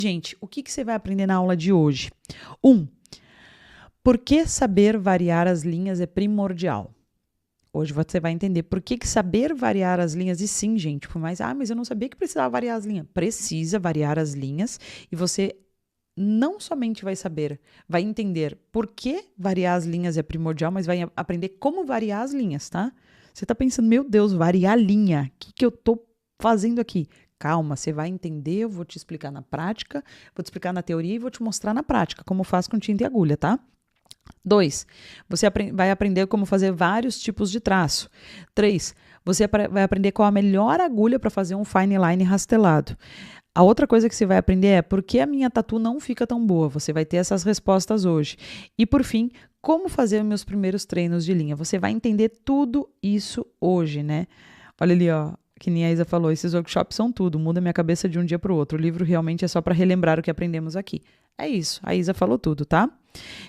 Gente, o que você vai aprender na aula de hoje? 1. Por que saber variar as linhas é primordial? Hoje você vai entender por que saber variar as linhas, e sim, gente, mas eu não sabia que precisava variar as linhas. Precisa variar as linhas e você não somente vai saber, vai entender por que variar as linhas é primordial, mas vai aprender como variar as linhas, tá? Você tá pensando, meu Deus, variar a linha, o que eu tô fazendo aqui? Calma, você vai entender, eu vou te explicar na prática, vou te explicar na teoria e vou te mostrar na prática como faz com tinta e agulha, tá? 2. Você vai aprender como fazer vários tipos de traço. 3. Você vai aprender qual a melhor agulha para fazer um fine line rastelado. A outra coisa que você vai aprender é por que a minha tatu não fica tão boa. Você vai ter essas respostas hoje. E por fim, como fazer meus primeiros treinos de linha. Você vai entender tudo isso hoje, né? Olha ali, ó. Que nem a Isa falou, esses workshops são tudo, muda minha cabeça de um dia para o outro. O livro realmente é só para relembrar o que aprendemos aqui. É isso, a Isa falou tudo, tá?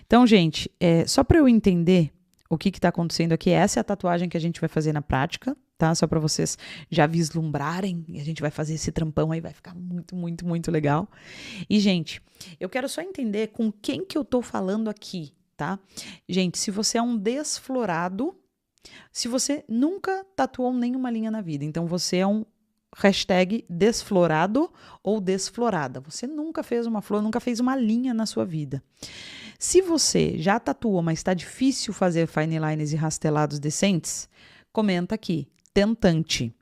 Então, gente, só para eu entender o que está acontecendo aqui, essa é a tatuagem que a gente vai fazer na prática, tá? Só para vocês já vislumbrarem, e a gente vai fazer esse trampão aí, vai ficar muito, muito, muito legal. E, gente, eu quero só entender com quem que eu tô falando aqui, tá? Gente, se você é um desflorado, se você nunca tatuou nenhuma linha na vida, então você é um #desflorado ou desflorada. Você nunca fez uma flor, nunca fez uma linha na sua vida. Se você já tatuou, mas está difícil fazer fine lines e rastelados decentes, comenta aqui, tentante.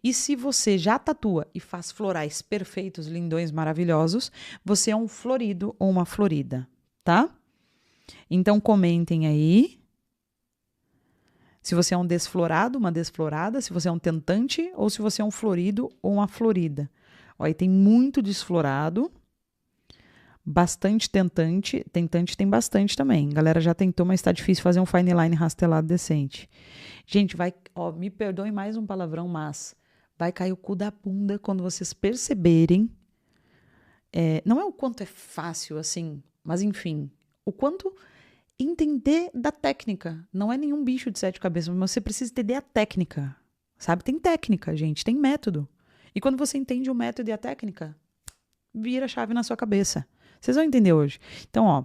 E se você já tatua e faz florais perfeitos, lindões, maravilhosos, você é um florido ou uma florida, tá? Então comentem aí. Se você é um desflorado, uma desflorada, se você é um tentante ou se você é um florido ou uma florida. Ó, aí tem muito desflorado, bastante tentante. Tentante tem bastante também. A galera já tentou, mas tá difícil fazer um fine line rastelado decente. Gente, me perdoem mais um palavrão, mas vai cair o cu da bunda quando vocês perceberem. Não é o quanto é fácil, assim, mas enfim, o quanto entender da técnica. Não é nenhum bicho de 7 cabeças, mas você precisa entender a técnica. Sabe? Tem técnica, gente, tem método. E quando você entende o método e a técnica, vira a chave na sua cabeça. Vocês vão entender hoje. Então, ó,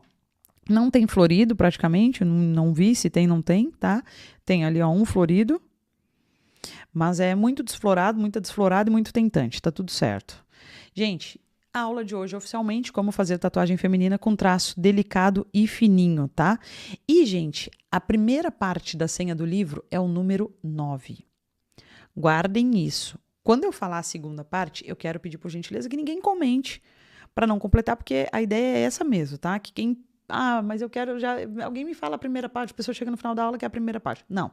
não tem florido praticamente, não vi se tem, não tem, tá? Tem ali, ó, um florido, mas é muito desflorado, muita desflorada e muito tentante, tá tudo certo. Gente, a aula de hoje é oficialmente como fazer tatuagem feminina com traço delicado e fininho, tá? E, gente, a primeira parte da senha do livro é o número 9. Guardem isso. Quando eu falar a segunda parte, eu quero pedir por gentileza que ninguém comente para não completar, porque a ideia é essa mesmo, tá? Que quem... mas eu quero já... Alguém me fala a primeira parte, a pessoa chega no final da aula que é a primeira parte. Não.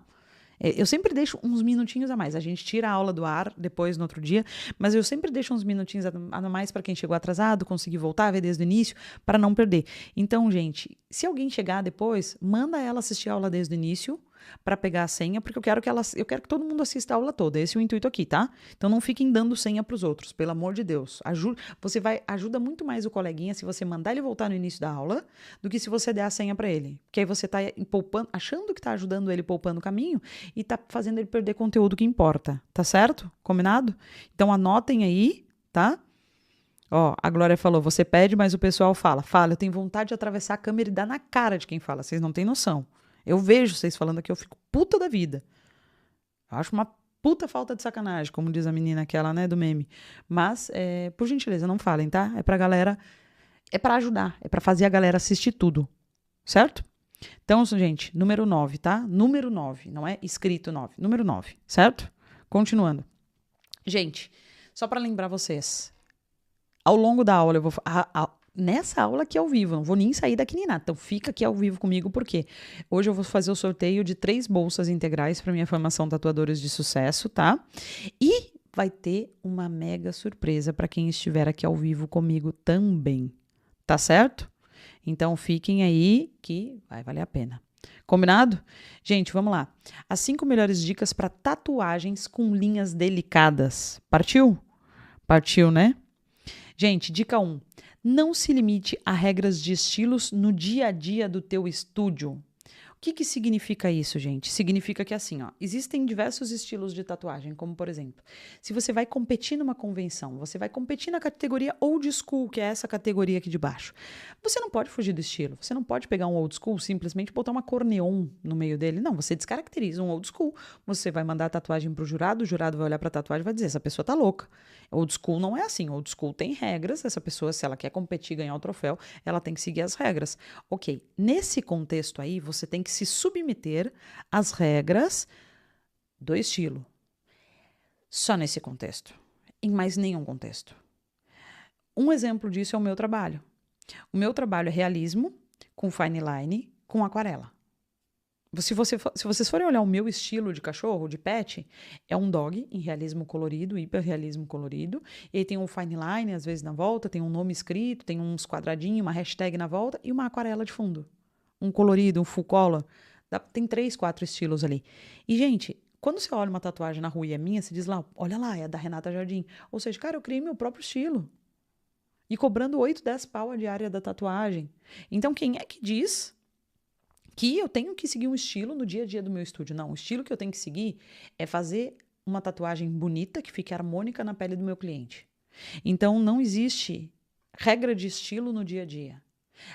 Eu sempre deixo uns minutinhos a mais. A gente tira a aula do ar depois, no outro dia, mas eu sempre deixo uns minutinhos a mais para quem chegou atrasado, conseguir voltar, ver desde o início, para não perder. Então, gente, se alguém chegar depois, manda ela assistir a aula desde o início, para pegar a senha, porque eu quero que todo mundo assista a aula toda. Esse é o intuito aqui, tá? Então não fiquem dando senha para os outros, pelo amor de Deus. Ajuda muito mais o coleguinha se você mandar ele voltar no início da aula do que se você der a senha para ele. Porque aí você tá poupando, achando que tá ajudando ele poupando o caminho e tá fazendo ele perder conteúdo que importa, tá certo? Combinado? Então anotem aí, tá? Ó, a Glória falou, você pede, mas o pessoal fala. Fala, eu tenho vontade de atravessar a câmera e dar na cara de quem fala. Vocês não têm noção. Eu vejo vocês falando aqui, eu fico puta da vida. Eu acho uma puta falta de sacanagem, como diz a menina aquela, né, do meme. Mas, por gentileza, não falem, tá? É pra galera, é pra ajudar, é pra fazer a galera assistir tudo, certo? Então, gente, número 9, tá? Número 9, não é escrito 9, número 9, certo? Continuando. Gente, só pra lembrar vocês, ao longo da aula eu vou... Nessa aula aqui ao vivo, não vou nem sair daqui nem nada. Então fica aqui ao vivo comigo, porque hoje eu vou fazer o sorteio de 3 bolsas integrais para minha formação Tatuadores de Sucesso, tá? E vai ter uma mega surpresa para quem estiver aqui ao vivo comigo também, tá certo? Então fiquem aí que vai valer a pena. Combinado? Gente, vamos lá. As 5 melhores dicas para tatuagens com linhas delicadas. Partiu? Partiu, né? Gente, dica 1. Não se limite a regras de estilos no dia a dia do teu estúdio. O que significa isso, gente? Significa que assim, ó, existem diversos estilos de tatuagem, como por exemplo, se você vai competir numa convenção, você vai competir na categoria old school, que é essa categoria aqui de baixo. Você não pode fugir do estilo. Você não pode pegar um old school, simplesmente botar uma cor neon no meio dele. Não, você descaracteriza um old school. Você vai mandar a tatuagem pro jurado, o jurado vai olhar pra tatuagem e vai dizer, essa pessoa tá louca. Old school não é assim. Old school tem regras. Essa pessoa, se ela quer competir e ganhar o troféu, ela tem que seguir as regras. Ok, nesse contexto aí, você tem que se submeter às regras do estilo. Só nesse contexto. Em mais nenhum contexto. Um exemplo disso é o meu trabalho. O meu trabalho é realismo, com fine line, com aquarela. Se vocês forem olhar o meu estilo de cachorro, de pet, é um dog em realismo colorido, hiperrealismo colorido. E aí tem um fine line, às vezes na volta, tem um nome escrito, tem uns quadradinhos, uma hashtag na volta e uma aquarela de fundo. Um colorido, um full color. Tem 3, 4 estilos ali. E, gente, quando você olha uma tatuagem na rua e é minha, você diz lá, olha lá, é da Renata Jardim. Ou seja, cara, eu criei meu próprio estilo. E cobrando 8, 10 pau a diária da tatuagem. Então, quem é que diz que eu tenho que seguir um estilo no dia a dia do meu estúdio? Não, o estilo que eu tenho que seguir é fazer uma tatuagem bonita que fique harmônica na pele do meu cliente. Então, não existe regra de estilo no dia a dia.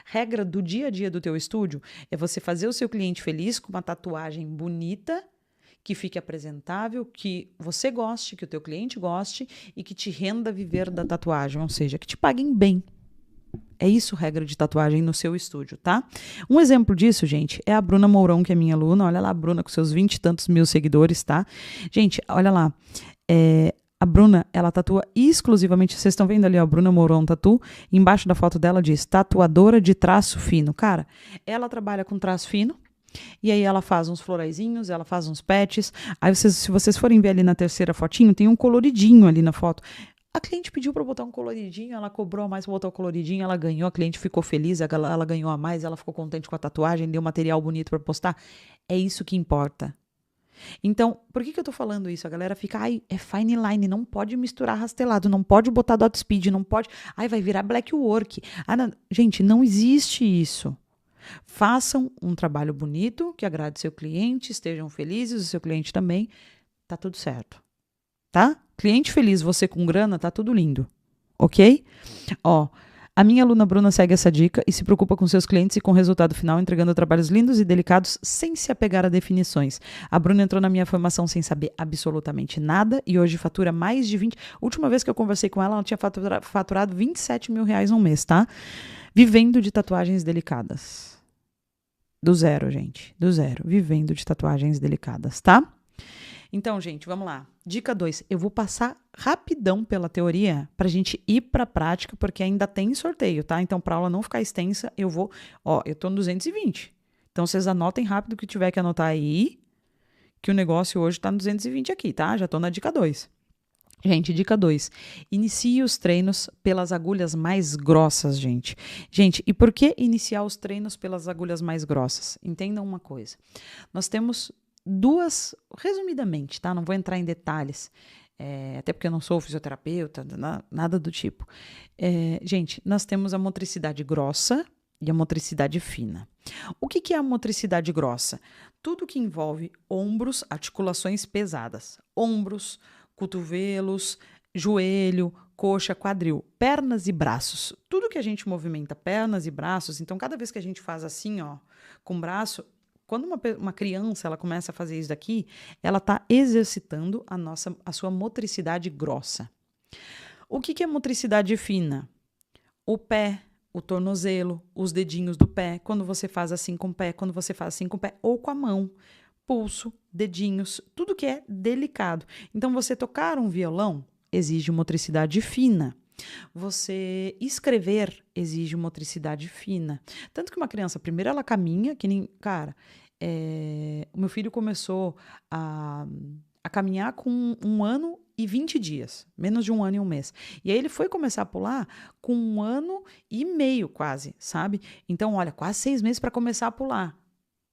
Regra do dia a dia do teu estúdio é você fazer o seu cliente feliz com uma tatuagem bonita, que fique apresentável, que você goste, que o teu cliente goste e que te renda viver da tatuagem, ou seja, que te paguem bem. É isso, regra de tatuagem no seu estúdio, tá? Um exemplo disso, gente, é a Bruna Mourão, que é minha aluna. Olha lá, a Bruna com seus 20 e tantos mil seguidores, tá? Gente, olha lá. A Bruna, ela tatua exclusivamente, vocês estão vendo ali, ó, a Bruna Mourão Tatu, embaixo da foto dela diz, tatuadora de traço fino. Cara, ela trabalha com traço fino, e aí ela faz uns floraizinhos, ela faz uns patches. Aí se vocês forem ver ali na terceira fotinho, tem um coloridinho ali na foto. A cliente pediu para botar um coloridinho, ela cobrou a mais para botar o coloridinho, ela ganhou, a cliente ficou feliz, ela ganhou a mais, ela ficou contente com a tatuagem, deu material bonito para postar. É isso que importa. Então, por que eu tô falando isso? A galera fica, ai, é fine line, não pode misturar rastelado, não pode botar dot speed, não pode, ai, vai virar black work. Não. Gente, não existe isso. Façam um trabalho bonito, que agrade seu cliente, estejam felizes, o seu cliente também, tá tudo certo. Tá? Cliente feliz, você com grana, tá tudo lindo. Ok? Ó, a minha aluna Bruna segue essa dica e se preocupa com seus clientes e com o resultado final, entregando trabalhos lindos e delicados sem se apegar a definições. A Bruna entrou na minha formação sem saber absolutamente nada e hoje fatura mais de 20... Última vez que eu conversei com ela, ela tinha faturado 27 mil reais no mês, tá? Vivendo de tatuagens delicadas. Do zero, gente. Do zero. Vivendo de tatuagens delicadas, tá? Então, gente, vamos lá. Dica 2. Eu vou passar rapidão pela teoria pra gente ir pra prática, porque ainda tem sorteio, tá? Então, pra aula não ficar extensa, eu vou... Ó, eu tô no 220. Então, vocês anotem rápido o que tiver que anotar aí, que o negócio hoje tá no 220 aqui, tá? Já tô na dica 2. Gente, dica 2. Inicie os treinos pelas agulhas mais grossas, gente. Gente, e por que iniciar os treinos pelas agulhas mais grossas? Entendam uma coisa. Nós temos duas, resumidamente, tá? Não vou entrar em detalhes, até porque eu não sou fisioterapeuta, nada do tipo. Gente, nós temos a motricidade grossa e a motricidade fina. O que é a motricidade grossa? Tudo que envolve ombros, articulações pesadas. Ombros, cotovelos, joelho, coxa, quadril, pernas e braços. Tudo que a gente movimenta, pernas e braços, então cada vez que a gente faz assim, ó, com o braço, quando uma criança ela começa a fazer isso daqui, ela está exercitando a sua motricidade grossa. O que é motricidade fina? O pé, o tornozelo, os dedinhos do pé, quando você faz assim com o pé, quando você faz assim com o pé, ou com a mão, pulso, dedinhos, tudo que é delicado. Então, você tocar um violão exige motricidade fina. Você escrever exige motricidade fina. Tanto que uma criança, primeiro ela caminha, que nem... Cara, o meu filho começou a caminhar com 1 ano e 20 dias. Menos de 1 ano e 1 mês. E aí ele foi começar a pular com 1 ano e meio quase, sabe? Então, olha, quase 6 meses para começar a pular.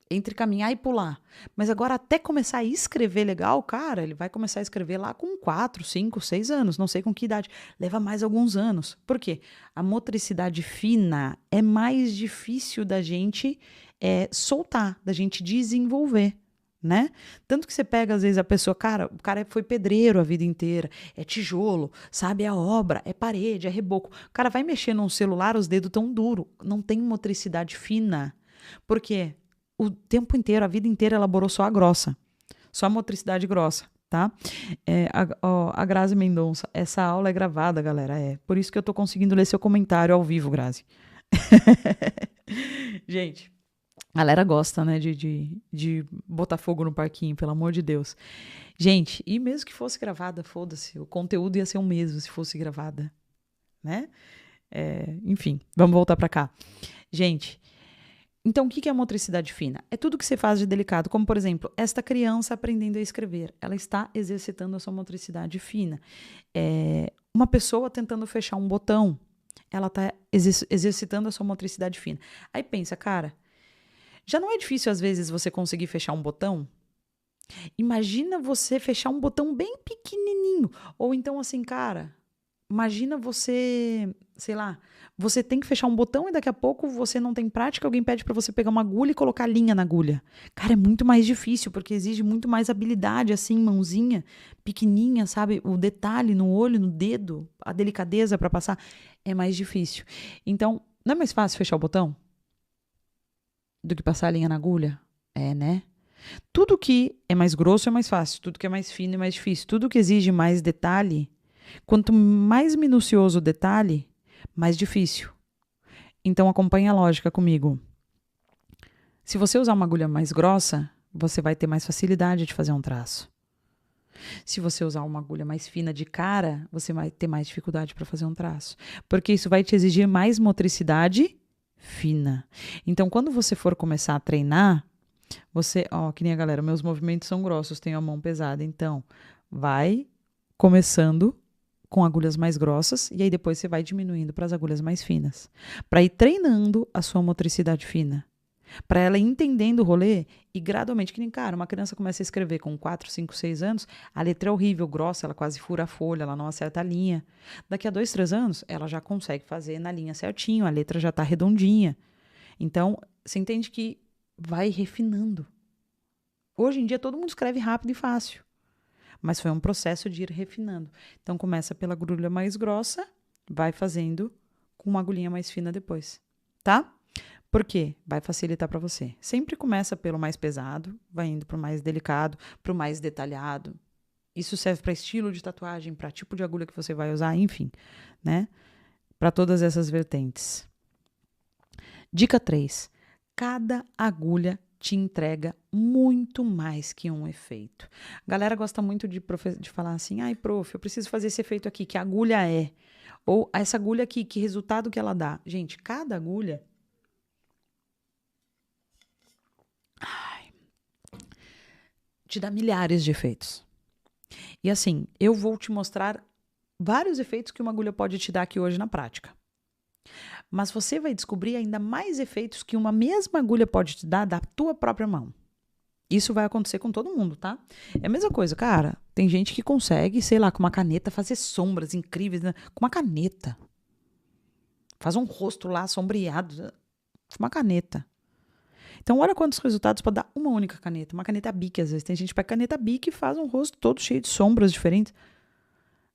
entre caminhar e pular. Mas agora, até começar a escrever legal, cara, ele vai começar a escrever lá com 4, 5, 6 anos, não sei com que idade. Leva mais alguns anos. Por quê? A motricidade fina é mais difícil da gente soltar, da gente desenvolver. Né? Tanto que você pega, às vezes, a pessoa, cara, o cara foi pedreiro a vida inteira, é tijolo, sabe? É obra, é parede, é reboco. O cara vai mexer num celular, os dedos tão duros, não tem motricidade fina. Por quê? O tempo inteiro, a vida inteira, elaborou só a grossa, só a motricidade grossa, tá? A Grazi Mendonça, essa aula é gravada, galera, por isso que eu tô conseguindo ler seu comentário ao vivo, Grazi. Gente, a galera gosta, né, de botar fogo no parquinho, pelo amor de Deus. Gente, e mesmo que fosse gravada, foda-se, o conteúdo ia ser o mesmo se fosse gravada, né? Enfim, vamos voltar pra cá. Gente, então o que é a motricidade fina? É tudo que você faz de delicado, como, por exemplo, esta criança aprendendo a escrever. Ela está exercitando a sua motricidade fina. Uma pessoa tentando fechar um botão, ela está exercitando a sua motricidade fina. Aí pensa, cara, já não é difícil às vezes você conseguir fechar um botão? Imagina você fechar um botão bem pequenininho. Ou então assim, cara, imagina você, sei lá, você tem que fechar um botão e daqui a pouco você não tem prática, alguém pede para você pegar uma agulha e colocar linha na agulha. Cara, é muito mais difícil, porque exige muito mais habilidade, assim, mãozinha, pequenininha, sabe? O detalhe no olho, no dedo, a delicadeza para passar, é mais difícil. Então, não é mais fácil fechar o botão do que passar a linha na agulha? É, né? Tudo que é mais grosso é mais fácil, tudo que é mais fino é mais difícil, tudo que exige mais detalhe, quanto mais minucioso o detalhe, mais difícil. Então acompanha a lógica comigo. Se você usar uma agulha mais grossa, você vai ter mais facilidade de fazer um traço. Se você usar uma agulha mais fina de cara, você vai ter mais dificuldade para fazer um traço. Porque isso vai te exigir mais motricidade fina. Então, quando você for começar a treinar, que nem a galera, meus movimentos são grossos, tenho a mão pesada. Então, vai começando com agulhas mais grossas e aí depois você vai diminuindo para as agulhas mais finas, para ir treinando a sua motricidade fina, para ela ir entendendo o rolê e gradualmente, que nem, cara, uma criança começa a escrever com 4, 5, 6 anos, a letra é horrível, grossa, ela quase fura a folha, ela não acerta a linha. Daqui a 2, 3 anos, ela já consegue fazer na linha certinho, a letra já está redondinha. Então, você entende que vai refinando. Hoje em dia, todo mundo escreve rápido e fácil. Mas foi um processo de ir refinando. Então, começa pela agulha mais grossa, vai fazendo com uma agulhinha mais fina depois, tá? Por quê? Vai facilitar para você. Sempre começa pelo mais pesado, vai indo para o mais delicado, para o mais detalhado. Isso serve para estilo de tatuagem, para tipo de agulha que você vai usar, enfim, né? Para todas essas vertentes. Dica 3. Cada agulha te entrega muito mais que um efeito. A galera gosta muito de falar assim, ai, prof, eu preciso fazer esse efeito aqui, que agulha é? Ou essa agulha aqui, que resultado que ela dá? Gente, cada agulha te dá milhares de efeitos. E assim, eu vou te mostrar vários efeitos que uma agulha pode te dar aqui hoje na prática. Mas você vai descobrir ainda mais efeitos que uma mesma agulha pode te dar da tua própria mão. Isso vai acontecer com todo mundo, tá? É a mesma coisa, cara. Tem gente que consegue, sei lá, com uma caneta fazer sombras incríveis, né? Com uma caneta. Faz um rosto lá sombreado com uma caneta. Então, olha quantos resultados pode dar uma única caneta. Uma caneta Bic, às vezes. Tem gente que pega caneta Bic e faz um rosto todo cheio de sombras diferentes.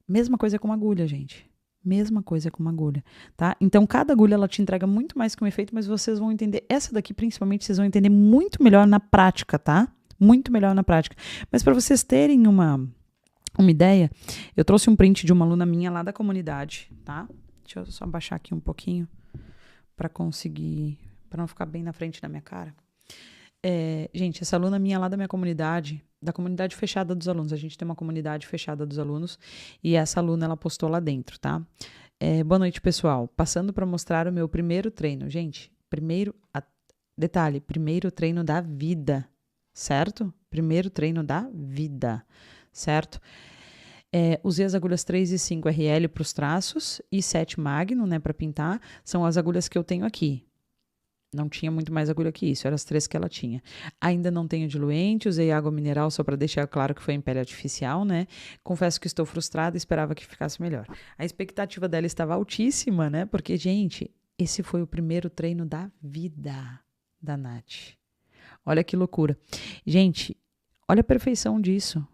Mesma coisa com uma agulha, gente. Mesma coisa com uma agulha, tá? Então, cada agulha, ela te entrega muito mais que um efeito, mas vocês vão entender, essa daqui, principalmente, vocês vão entender muito melhor na prática, tá? Muito melhor na prática. Mas para vocês terem uma ideia, eu trouxe um print de uma aluna minha lá da comunidade, tá? Deixa eu só abaixar aqui um pouquinho para conseguir, para não ficar bem na frente da minha cara. Gente, essa aluna minha lá da minha comunidade, da comunidade fechada dos alunos, a gente tem uma comunidade fechada dos alunos, e essa aluna, ela postou lá dentro, tá? Boa noite, pessoal. Passando para mostrar o meu primeiro treino. Gente, detalhe, primeiro treino da vida, certo? Primeiro treino da vida, certo? Usei as agulhas 3 e 5 RL para os traços e 7 Magnum, né, para pintar. São as agulhas que eu tenho aqui. Não tinha muito mais agulha que isso, eram as 3 que ela tinha. Ainda não tenho diluente, usei água mineral só para deixar claro que foi em pele artificial, né? Confesso que estou frustrada, esperava que ficasse melhor. A expectativa dela estava altíssima, né? Porque, gente, esse foi o primeiro treino da vida da Nath. Olha que loucura. Gente, olha a perfeição disso.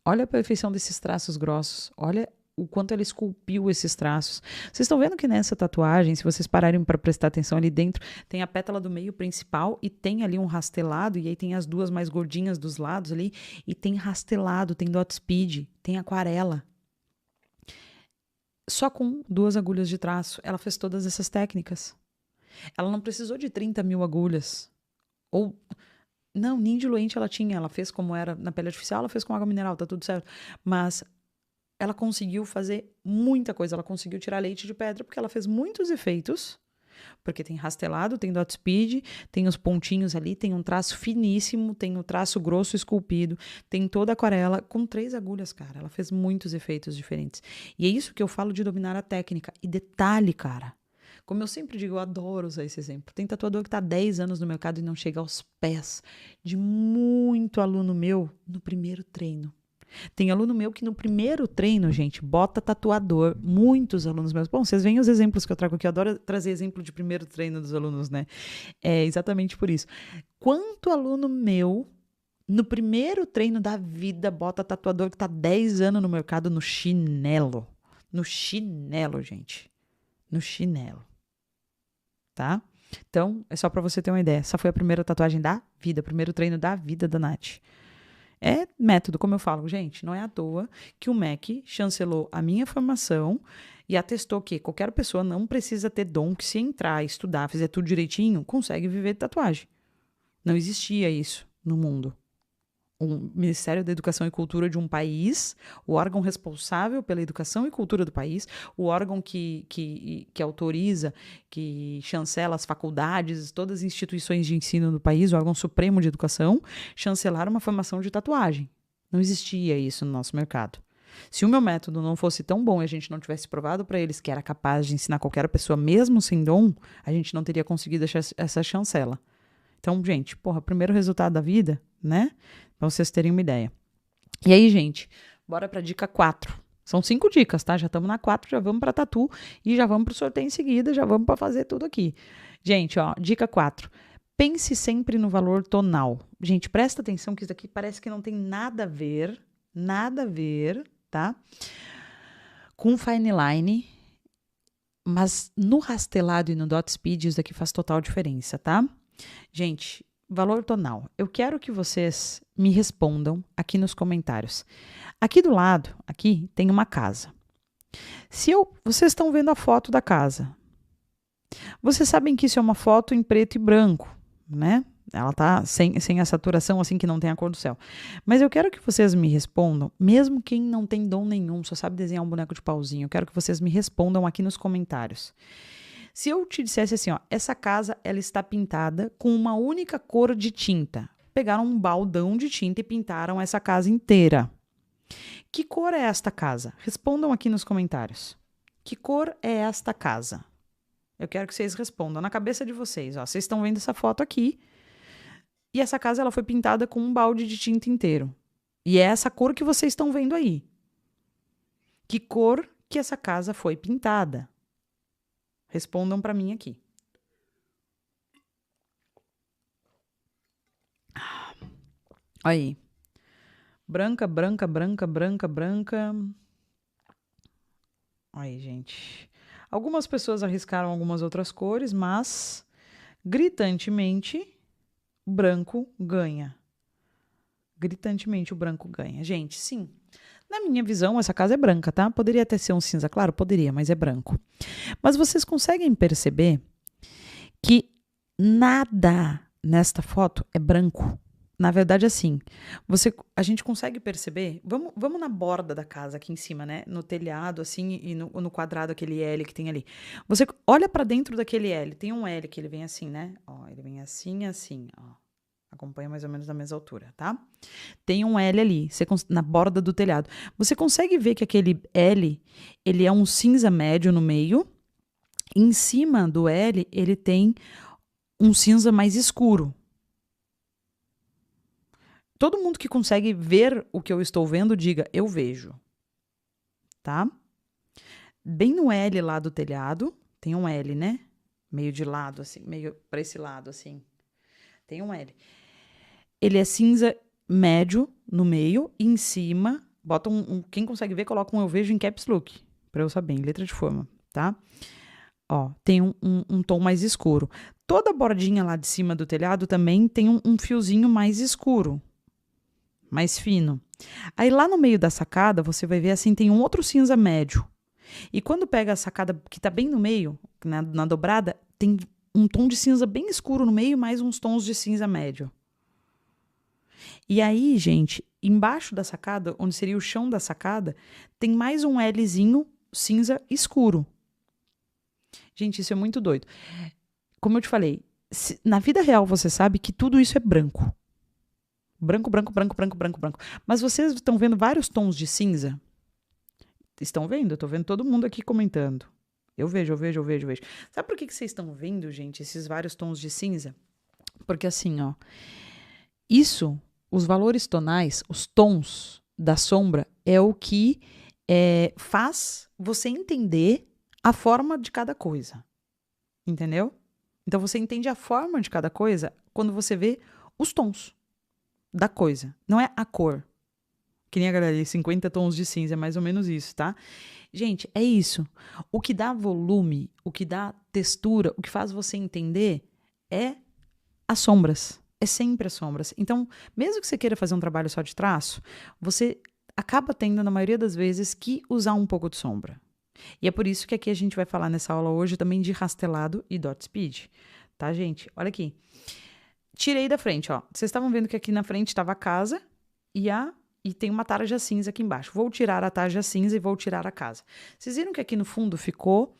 Olha a perfeição desses traços grossos. Olha o quanto ela esculpiu esses traços. Vocês estão vendo que nessa tatuagem, se vocês pararem para prestar atenção ali dentro, tem a pétala do meio principal e tem ali um rastelado, e aí tem as duas mais gordinhas dos lados ali, e tem rastelado, tem dot speed, tem aquarela. Só com 2 agulhas de traço, ela fez todas essas técnicas. Ela não precisou de 30 mil agulhas. Ou, não, nem diluente ela tinha. Ela fez como era na pele artificial, ela fez com água mineral, tá tudo certo. Mas ela conseguiu fazer muita coisa. Ela conseguiu tirar leite de pedra, porque ela fez muitos efeitos. Porque tem rastelado, tem dot speed, tem os pontinhos ali, tem um traço finíssimo, tem o traço grosso esculpido, tem toda a aquarela com 3 agulhas, cara. Ela fez muitos efeitos diferentes. E é isso que eu falo de dominar a técnica. E detalhe, cara, como eu sempre digo, eu adoro usar esse exemplo. Tem tatuador que está há 10 anos no mercado e não chega aos pés de muito aluno meu no primeiro treino. Tem aluno meu que no primeiro treino, gente, bota tatuador, muitos alunos meus. Bom, vocês veem os exemplos que eu trago aqui, eu adoro trazer exemplo de primeiro treino dos alunos, né? É exatamente por isso. Quanto aluno meu, no primeiro treino da vida, bota tatuador que tá 10 anos no mercado no chinelo. No chinelo, gente. No chinelo. Tá? Então, é só pra você ter uma ideia. Essa foi a primeira tatuagem da vida, primeiro treino da vida da Nath. É método, como eu falo, gente, não é à toa que o MEC chancelou a minha formação e atestou que qualquer pessoa não precisa ter dom, que se entrar, estudar, fizer tudo direitinho, consegue viver de tatuagem. Não existia isso no mundo. O Ministério da Educação e Cultura de um país, o órgão responsável pela educação e cultura do país, o órgão que autoriza, que chancela as faculdades, todas as instituições de ensino do país, o órgão supremo de educação, chancelaram uma formação de tatuagem. Não existia isso no nosso mercado. Se o meu método não fosse tão bom e a gente não tivesse provado para eles que era capaz de ensinar qualquer pessoa, mesmo sem dom, a gente não teria conseguido essa chancela. Então, gente, primeiro resultado da vida, né? Pra vocês terem uma ideia. E aí, gente, bora pra dica 4. São 5 dicas, tá? Já estamos na 4, já vamos pra tatu e já vamos pro sorteio em seguida, já vamos pra fazer tudo aqui. Gente, ó, dica 4. Pense sempre no valor tonal. Gente, presta atenção que isso aqui parece que não tem nada a ver, tá? Com fine line, mas no rastelado e no dot speed isso daqui faz total diferença, tá? Gente, valor tonal. Eu quero que vocês me respondam aqui nos comentários. Aqui do lado, aqui, tem uma casa. Vocês estão vendo a foto da casa. Vocês sabem que isso é uma foto em preto e branco, né? Ela tá sem a saturação, assim, que não tem a cor do céu. Mas eu quero que vocês me respondam, mesmo quem não tem dom nenhum, só sabe desenhar um boneco de pauzinho, eu quero que vocês me respondam aqui nos comentários. Se eu te dissesse assim, ó, essa casa ela está pintada com uma única cor de tinta. Pegaram um baldão de tinta e pintaram essa casa inteira. Que cor é esta casa? Respondam aqui nos comentários. Que cor é esta casa? Eu quero que vocês respondam na cabeça de vocês. Ó, vocês estão vendo essa foto aqui. E essa casa ela foi pintada com um balde de tinta inteiro. E é essa cor que vocês estão vendo aí. Que cor que essa casa foi pintada? Respondam para mim aqui. Aí. Branca, branca, branca, branca, branca. Aí, gente. Algumas pessoas arriscaram algumas outras cores, mas gritantemente, branco ganha. Gritantemente, o branco ganha. Gente, sim. Na minha visão, essa casa é branca, tá? Poderia até ser um cinza claro? Poderia, mas é branco. Mas vocês conseguem perceber que nada nesta foto é branco. Na verdade, assim, a gente consegue perceber... Vamos na borda da casa aqui em cima, né? No telhado, assim, e no quadrado, aquele L que tem ali. Você olha pra dentro daquele L. Tem um L que ele vem assim, né? Ó, ele vem assim, assim, ó. Acompanha mais ou menos na mesma altura, tá? Tem um L ali, na borda do telhado. Você consegue ver que aquele L, ele é um cinza médio no meio. Em cima do L, ele tem um cinza mais escuro. Todo mundo que consegue ver o que eu estou vendo, diga, eu vejo. Tá? Bem no L lá do telhado, tem um L, né? Meio de lado, assim, meio para esse lado, assim. Tem um L. Ele é cinza médio no meio e em cima, bota quem consegue ver, coloca um eu vejo em caps look, para eu saber, em letra de forma, tá? Ó, tem um tom mais escuro. Toda a bordinha lá de cima do telhado também tem um fiozinho mais escuro, mais fino. Aí lá no meio da sacada, você vai ver assim, tem um outro cinza médio. E quando pega a sacada que tá bem no meio, na dobrada, tem um tom de cinza bem escuro no meio, mais uns tons de cinza médio. E aí, gente, embaixo da sacada, onde seria o chão da sacada, tem mais um Lzinho cinza escuro. Gente, isso é muito doido. Como eu te falei, na vida real você sabe que tudo isso é branco. Branco, branco, branco, branco, branco, branco. Mas vocês estão vendo vários tons de cinza? Estão vendo? Eu tô vendo todo mundo aqui comentando. Eu vejo, eu vejo, eu vejo, eu vejo. Sabe por que vocês estão vendo, gente, esses vários tons de cinza? Porque assim, ó, isso, os valores tonais, os tons da sombra, é o que faz você entender a forma de cada coisa. Entendeu? Então você entende a forma de cada coisa quando você vê os tons da coisa. Não é a cor. Que nem a galera, 50 tons de cinza, é mais ou menos isso, tá? Gente, é isso. O que dá volume, o que dá textura, o que faz você entender é as sombras. É sempre as sombras. Então, mesmo que você queira fazer um trabalho só de traço, você acaba tendo, na maioria das vezes, que usar um pouco de sombra. E é por isso que aqui a gente vai falar nessa aula hoje também de rastelado e dot speed. Tá, gente? Olha aqui. Tirei da frente, ó. Vocês estavam vendo que aqui na frente estava a casa e tem uma tarja cinza aqui embaixo. Vou tirar a tarja cinza e vou tirar a casa. Vocês viram que aqui no fundo ficou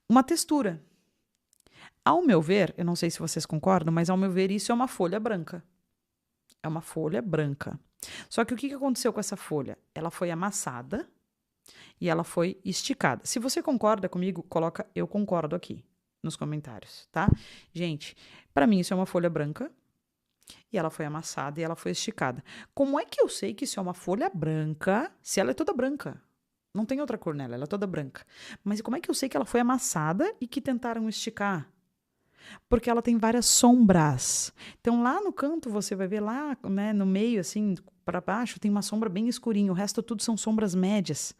uma textura. Ao meu ver, eu não sei se vocês concordam, mas ao meu ver isso é uma folha branca. É uma folha branca. Só que o que aconteceu com essa folha? Ela foi amassada e ela foi esticada. Se você concorda comigo, coloca eu concordo aqui nos comentários, tá? Gente, para mim isso é uma folha branca e ela foi amassada e ela foi esticada. Como é que eu sei que isso é uma folha branca se ela é toda branca? Não tem outra cor nela, ela é toda branca. Mas como é que eu sei que ela foi amassada e que tentaram esticar? Porque ela tem várias sombras. Então, lá no canto, você vai ver lá, né, no meio, assim, para baixo, tem uma sombra bem escurinha. O resto tudo são sombras médias.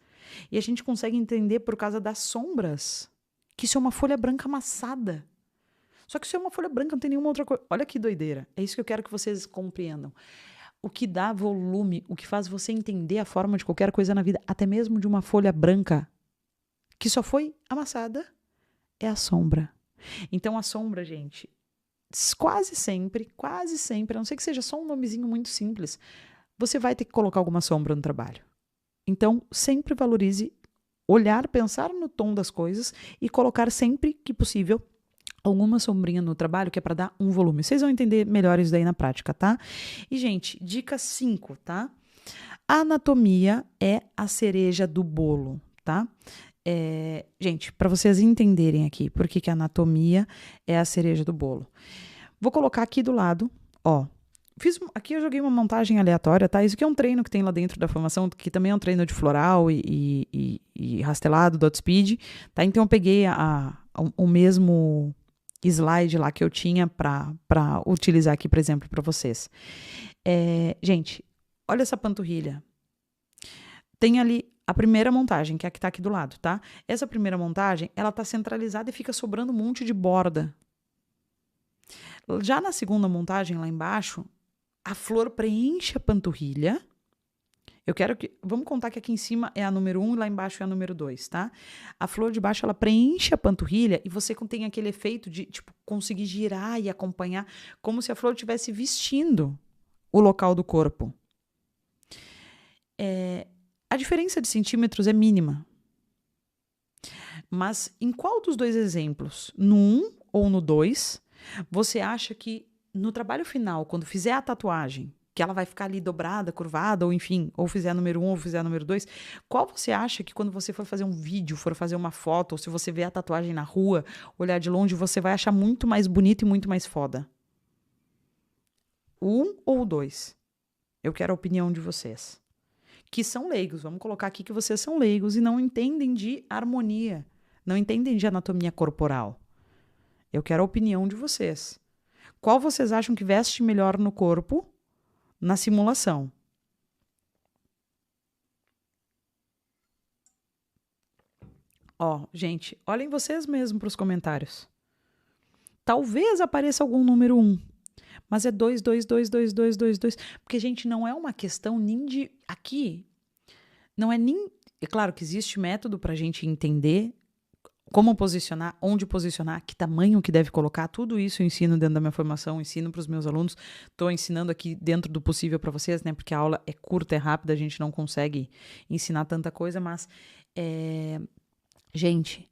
E a gente consegue entender, por causa das sombras, que isso é uma folha branca amassada. Só que isso é uma folha branca, não tem nenhuma outra coisa. Olha que doideira. É isso que eu quero que vocês compreendam. O que dá volume, o que faz você entender a forma de qualquer coisa na vida, até mesmo de uma folha branca, que só foi amassada, é a sombra. Então, a sombra, gente, quase sempre, a não ser que seja só um nomezinho muito simples, você vai ter que colocar alguma sombra no trabalho. Então, sempre valorize olhar, pensar no tom das coisas e colocar sempre que possível alguma sombrinha no trabalho, que é para dar um volume. Vocês vão entender melhor isso daí na prática, tá? E, gente, dica 5, tá? A anatomia é a cereja do bolo, tá? Gente, para vocês entenderem aqui por que a anatomia é a cereja do bolo. Vou colocar aqui do lado, ó. Aqui eu joguei uma montagem aleatória, tá? Isso aqui é um treino que tem lá dentro da formação, que também é um treino de floral e rastelado, dot speed, tá? Então eu peguei o mesmo slide lá que eu tinha para utilizar aqui, por exemplo, para vocês. Gente, olha essa panturrilha. Tem ali a primeira montagem, que é a que tá aqui do lado, tá? Essa primeira montagem, ela tá centralizada e fica sobrando um monte de borda. Já na segunda montagem, lá embaixo, a flor preenche a panturrilha. Vamos contar que aqui em cima é a número 1 e lá embaixo é a número 2, tá? A flor de baixo, ela preenche a panturrilha e você tem aquele efeito de, tipo, conseguir girar e acompanhar como se a flor estivesse vestindo o local do corpo. A diferença de centímetros é mínima. Mas em qual dos dois exemplos, no 1 ou no 2, você acha que no trabalho final, quando fizer a tatuagem, que ela vai ficar ali dobrada, curvada, ou enfim, ou fizer número 1 ou fizer número 2, qual você acha que quando você for fazer um vídeo, for fazer uma foto, ou se você vê a tatuagem na rua, olhar de longe, você vai achar muito mais bonito e muito mais foda? 1 ou 2? Eu quero a opinião de vocês. Que são leigos, vamos colocar aqui que vocês são leigos e não entendem de harmonia, não entendem de anatomia corporal. Eu quero a opinião de vocês. Qual vocês acham que veste melhor no corpo na simulação? Ó, gente, olhem vocês mesmos para os comentários. Talvez apareça algum número 1, mas é 2, 2, 2, 2, 2, 2, 2. Porque, gente, não é uma questão nem de... Aqui, não é nem... É claro que existe método para a gente entender como posicionar, onde posicionar, que tamanho que deve colocar, tudo isso eu ensino dentro da minha formação, ensino para os meus alunos, estou ensinando aqui dentro do possível para vocês, né, porque a aula é curta, é rápida, a gente não consegue ensinar tanta coisa, mas, gente,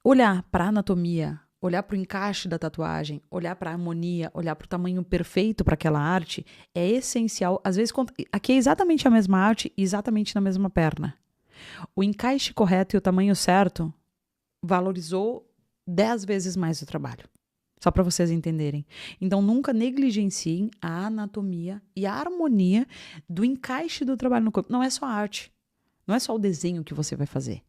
olhar para a anatomia, olhar para o encaixe da tatuagem, olhar para a harmonia, olhar para o tamanho perfeito para aquela arte, é essencial, às vezes, aqui é exatamente a mesma arte, exatamente na mesma perna. O encaixe correto e o tamanho certo valorizou 10 vezes mais o trabalho. Só para vocês entenderem. Então, nunca negligenciem a anatomia e a harmonia do encaixe do trabalho no corpo. Não é só a arte. Não é só o desenho que você vai fazer.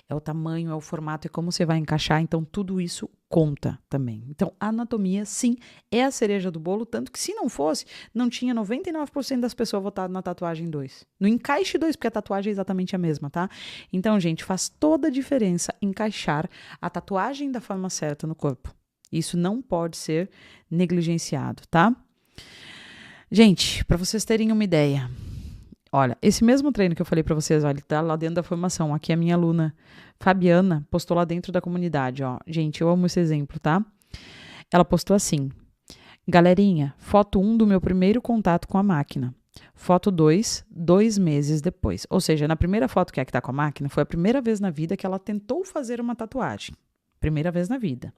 É o tamanho, é o formato, é como você vai encaixar. Então, tudo isso conta também. Então, a anatomia, sim, é a cereja do bolo. Tanto que, se não fosse, não tinha 99% das pessoas votado na tatuagem 2. No encaixe 2, porque a tatuagem é exatamente a mesma, tá? Então, gente, faz toda a diferença encaixar a tatuagem da forma certa no corpo. Isso não pode ser negligenciado, tá? Gente, para vocês terem uma ideia... Olha, esse mesmo treino que eu falei para vocês, olha, ele tá lá dentro da formação. Aqui a minha aluna Fabiana postou lá dentro da comunidade, ó. Gente, eu amo esse exemplo, tá? Ela postou assim: galerinha, foto 1 do meu primeiro contato com a máquina. Foto 2, 2 meses depois. Ou seja, na primeira foto que é a que tá com a máquina, foi a primeira vez na vida que ela tentou fazer uma tatuagem. Primeira vez na vida.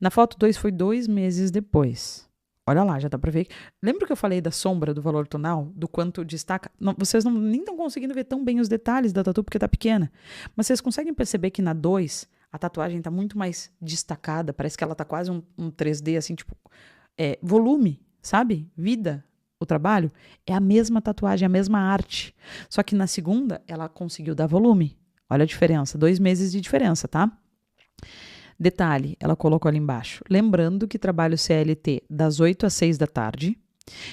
Na foto 2 foi 2 meses depois. Olha lá, já dá pra ver. Lembra que eu falei da sombra, do valor tonal? Do quanto destaca? Não, vocês nem estão conseguindo ver tão bem os detalhes da tatu porque tá pequena. Mas vocês conseguem perceber que na 2, a tatuagem tá muito mais destacada. Parece que ela tá quase um 3D, assim, tipo... volume, sabe? Vida, o trabalho. É a mesma tatuagem, a mesma arte. Só que na segunda, ela conseguiu dar volume. Olha a diferença. 2 meses de diferença, tá? Detalhe, ela colocou ali embaixo. Lembrando que trabalho CLT das 8 às 6 da tarde.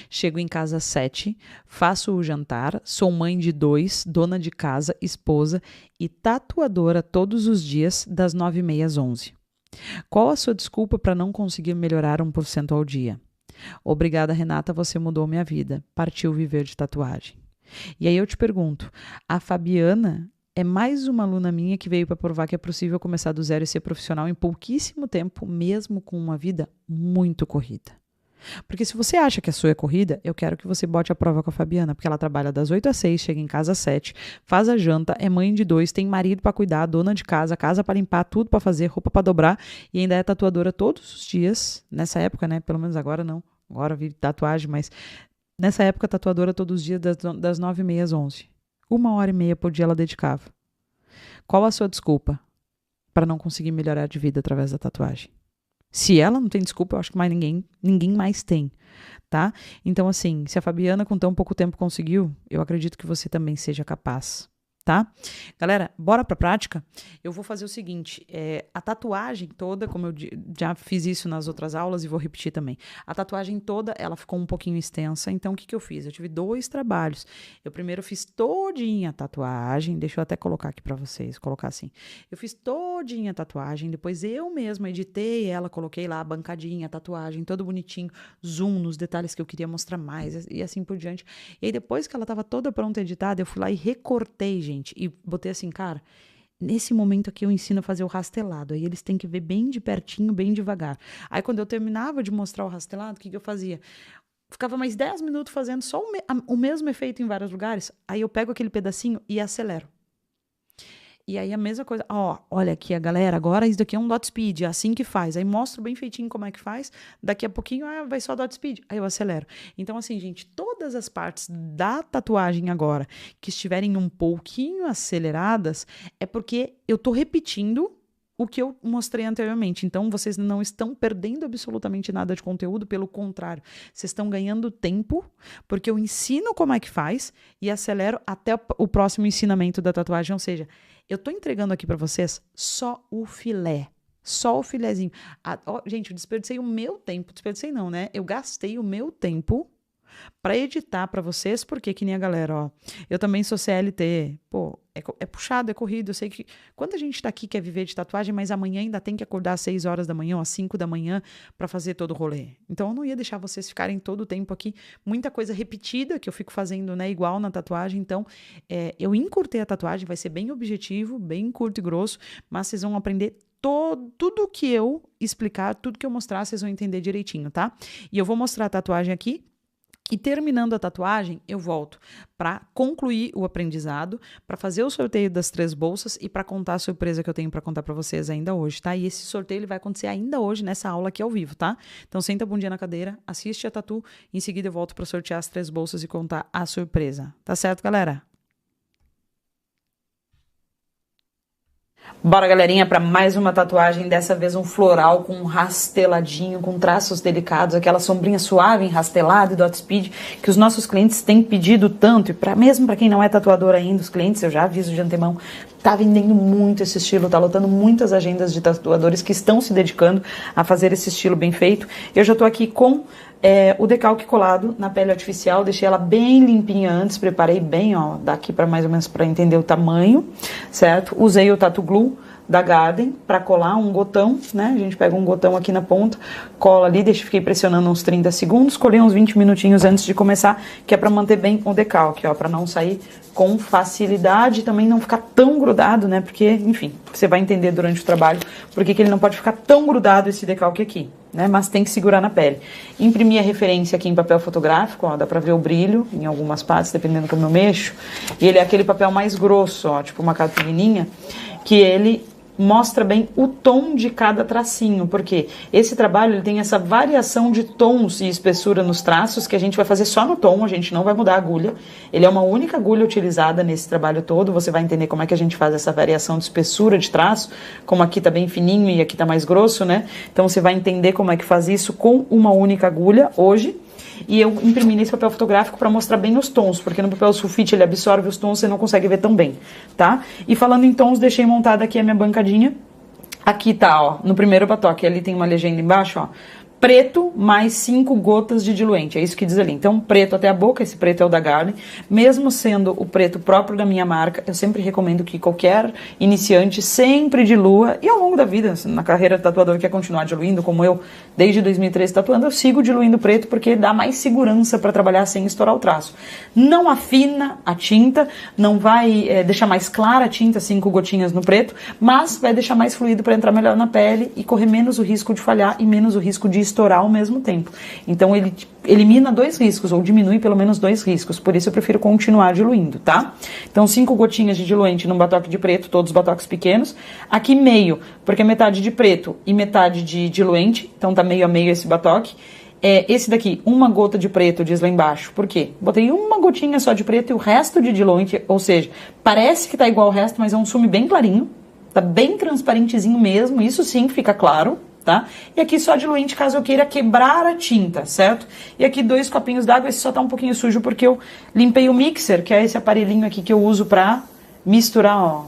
Chego em casa às 7, faço o jantar, sou mãe de 2, dona de casa, esposa e tatuadora todos os dias das 9h30 às 11. Qual a sua desculpa para não conseguir melhorar 1% ao dia? Obrigada, Renata, você mudou minha vida. Partiu viver de tatuagem. E aí eu te pergunto, a Fabiana... é mais uma aluna minha que veio para provar que é possível começar do zero e ser profissional em pouquíssimo tempo, mesmo com uma vida muito corrida. Porque se você acha que a sua é corrida, eu quero que você bote a prova com a Fabiana, porque ela trabalha das 8 às 6, chega em casa às 7, faz a janta, é mãe de 2, tem marido para cuidar, dona de casa para limpar, tudo para fazer, roupa para dobrar e ainda é tatuadora todos os dias. Nessa época, né? Pelo menos agora não. Agora vive tatuagem, mas nessa época tatuadora todos os dias das 9h30 às 11. 1h30 por dia ela dedicava. Qual a sua desculpa para não conseguir melhorar de vida através da tatuagem? Se ela não tem desculpa, eu acho que mais ninguém mais tem, tá? Então, assim, se a Fabiana com tão pouco tempo conseguiu, eu acredito que você também seja capaz, tá? Galera, bora pra prática? Eu vou fazer o seguinte, a tatuagem toda, como eu já fiz isso nas outras aulas e vou repetir também, a tatuagem toda, ela ficou um pouquinho extensa, então o que eu fiz? Eu tive 2 trabalhos. Eu primeiro fiz todinha a tatuagem, deixa eu até colocar aqui pra vocês, colocar assim. Eu fiz todinha a tatuagem, depois eu mesma editei ela, coloquei lá a bancadinha, a tatuagem, todo bonitinho, zoom nos detalhes que eu queria mostrar mais e assim por diante. E aí depois que ela tava toda pronta editada, eu fui lá e recortei, gente, e botei assim, cara, nesse momento aqui eu ensino a fazer o rastelado, aí eles têm que ver bem de pertinho, bem devagar. Aí quando eu terminava de mostrar o rastelado, o que eu fazia? Ficava mais 10 minutos fazendo só o mesmo efeito em vários lugares, aí eu pego aquele pedacinho e acelero. E aí a mesma coisa, ó, olha aqui a galera, agora isso daqui é um dot speed, é assim que faz. Aí mostro bem feitinho como é que faz, daqui a pouquinho vai só dot speed, aí eu acelero. Então assim, gente, todas as partes da tatuagem agora que estiverem um pouquinho aceleradas, é porque eu tô repetindo o que eu mostrei anteriormente. Então, vocês não estão perdendo absolutamente nada de conteúdo, pelo contrário, vocês estão ganhando tempo, porque eu ensino como é que faz e acelero até o próximo ensinamento da tatuagem. Ou seja, eu tô entregando aqui para vocês só o filé. Só o filezinho. Gente, eu desperdicei o meu tempo. Desperdicei não, né? Eu gastei o meu tempo para editar para vocês, porque que nem a galera, ó. Eu também sou CLT. Pô, é puxado, é corrido. Eu sei que quando a gente tá aqui quer viver de tatuagem, mas amanhã ainda tem que acordar às 6 horas da manhã ou às 5 da manhã para fazer todo o rolê. Então eu não ia deixar vocês ficarem todo o tempo aqui. Muita coisa repetida que eu fico fazendo, né, igual na tatuagem. Então, eu encurtei a tatuagem, vai ser bem objetivo, bem curto e grosso, mas vocês vão aprender tudo que eu explicar, tudo que eu mostrar, vocês vão entender direitinho, tá? E eu vou mostrar a tatuagem aqui. E terminando a tatuagem, eu volto para concluir o aprendizado, para fazer o sorteio das 3 bolsas e para contar a surpresa que eu tenho para contar para vocês ainda hoje, tá? E esse sorteio ele vai acontecer ainda hoje nessa aula aqui ao vivo, tá? Então senta a bundinha na cadeira, assiste a tatu, em seguida eu volto para sortear as 3 bolsas e contar a surpresa. Tá certo, galera? Bora, galerinha, para mais uma tatuagem, dessa vez um floral com um rasteladinho, com traços delicados, aquela sombrinha suave, rastelada e dot speed, que os nossos clientes têm pedido tanto, e mesmo para quem não é tatuador ainda, os clientes, eu já aviso de antemão, tá vendendo muito esse estilo, tá lotando muitas agendas de tatuadores que estão se dedicando a fazer esse estilo bem feito. Eu já tô aqui com o decalque colado na pele artificial, deixei ela bem limpinha antes, preparei bem, ó, daqui para mais ou menos para entender o tamanho, certo? Usei o Tattoo Glue da Garden para colar um gotão, né? A gente pega um gotão aqui na ponta, cola ali, fiquei pressionando uns 30 segundos, colei uns 20 minutinhos antes de começar, que é para manter bem o decalque, ó, para não sair com facilidade, também não ficar tão grudado, né? Porque, enfim, você vai entender durante o trabalho porque que ele não pode ficar tão grudado esse decalque aqui, né? Mas tem que segurar na pele. Imprimi a referência aqui em papel fotográfico, ó, dá pra ver o brilho em algumas partes, dependendo como eu mexo. E ele é aquele papel mais grosso, ó, tipo uma cartolininha, que ele mostra bem o tom de cada tracinho, porque esse trabalho ele tem essa variação de tons e espessura nos traços que a gente vai fazer só no tom, a gente não vai mudar a agulha. Ele é uma única agulha utilizada nesse trabalho todo, você vai entender como é que a gente faz essa variação de espessura de traço, como aqui tá bem fininho e aqui tá mais grosso, né? Então você vai entender como é que faz isso com uma única agulha hoje. E eu imprimi nesse papel fotográfico para mostrar bem os tons, porque no papel sulfite ele absorve os tons, você não consegue ver tão bem, tá? E falando em tons, deixei montada aqui a minha bancadinha. Aqui tá, ó, no primeiro batoque, ali tem uma legenda embaixo, ó. Preto mais 5 gotas de diluente, é isso que diz ali. Então, preto até a boca, esse preto é o da Garden. Mesmo sendo o preto próprio da minha marca, eu sempre recomendo que qualquer iniciante sempre dilua, e ao longo da vida, na carreira de tatuador quer continuar diluindo, como eu, desde 2013 tatuando, eu sigo diluindo preto porque dá mais segurança para trabalhar sem estourar o traço. Não afina a tinta, não vai deixar mais clara a tinta, 5 gotinhas no preto, mas vai deixar mais fluido para entrar melhor na pele e correr menos o risco de falhar e menos o risco de estourar ao mesmo tempo. Então ele elimina 2 riscos, ou diminui pelo menos 2 riscos, por isso eu prefiro continuar diluindo, tá? Então 5 gotinhas de diluente num batoque de preto, todos os batoques pequenos. Aqui meio, porque é metade de preto e metade de diluente, então tá meio a meio esse batoque. Esse daqui, 1 gota de preto, diz lá embaixo. Por quê? Botei 1 gotinha só de preto e o resto de diluente, ou seja, parece que tá igual ao resto, mas é um sume bem clarinho, tá bem transparentezinho mesmo, isso sim fica claro. Tá? E aqui só diluente caso eu queira quebrar a tinta, certo? E aqui 2 copinhos d'água, esse só tá um pouquinho sujo porque eu limpei o mixer, que é esse aparelhinho aqui que eu uso pra misturar, ó,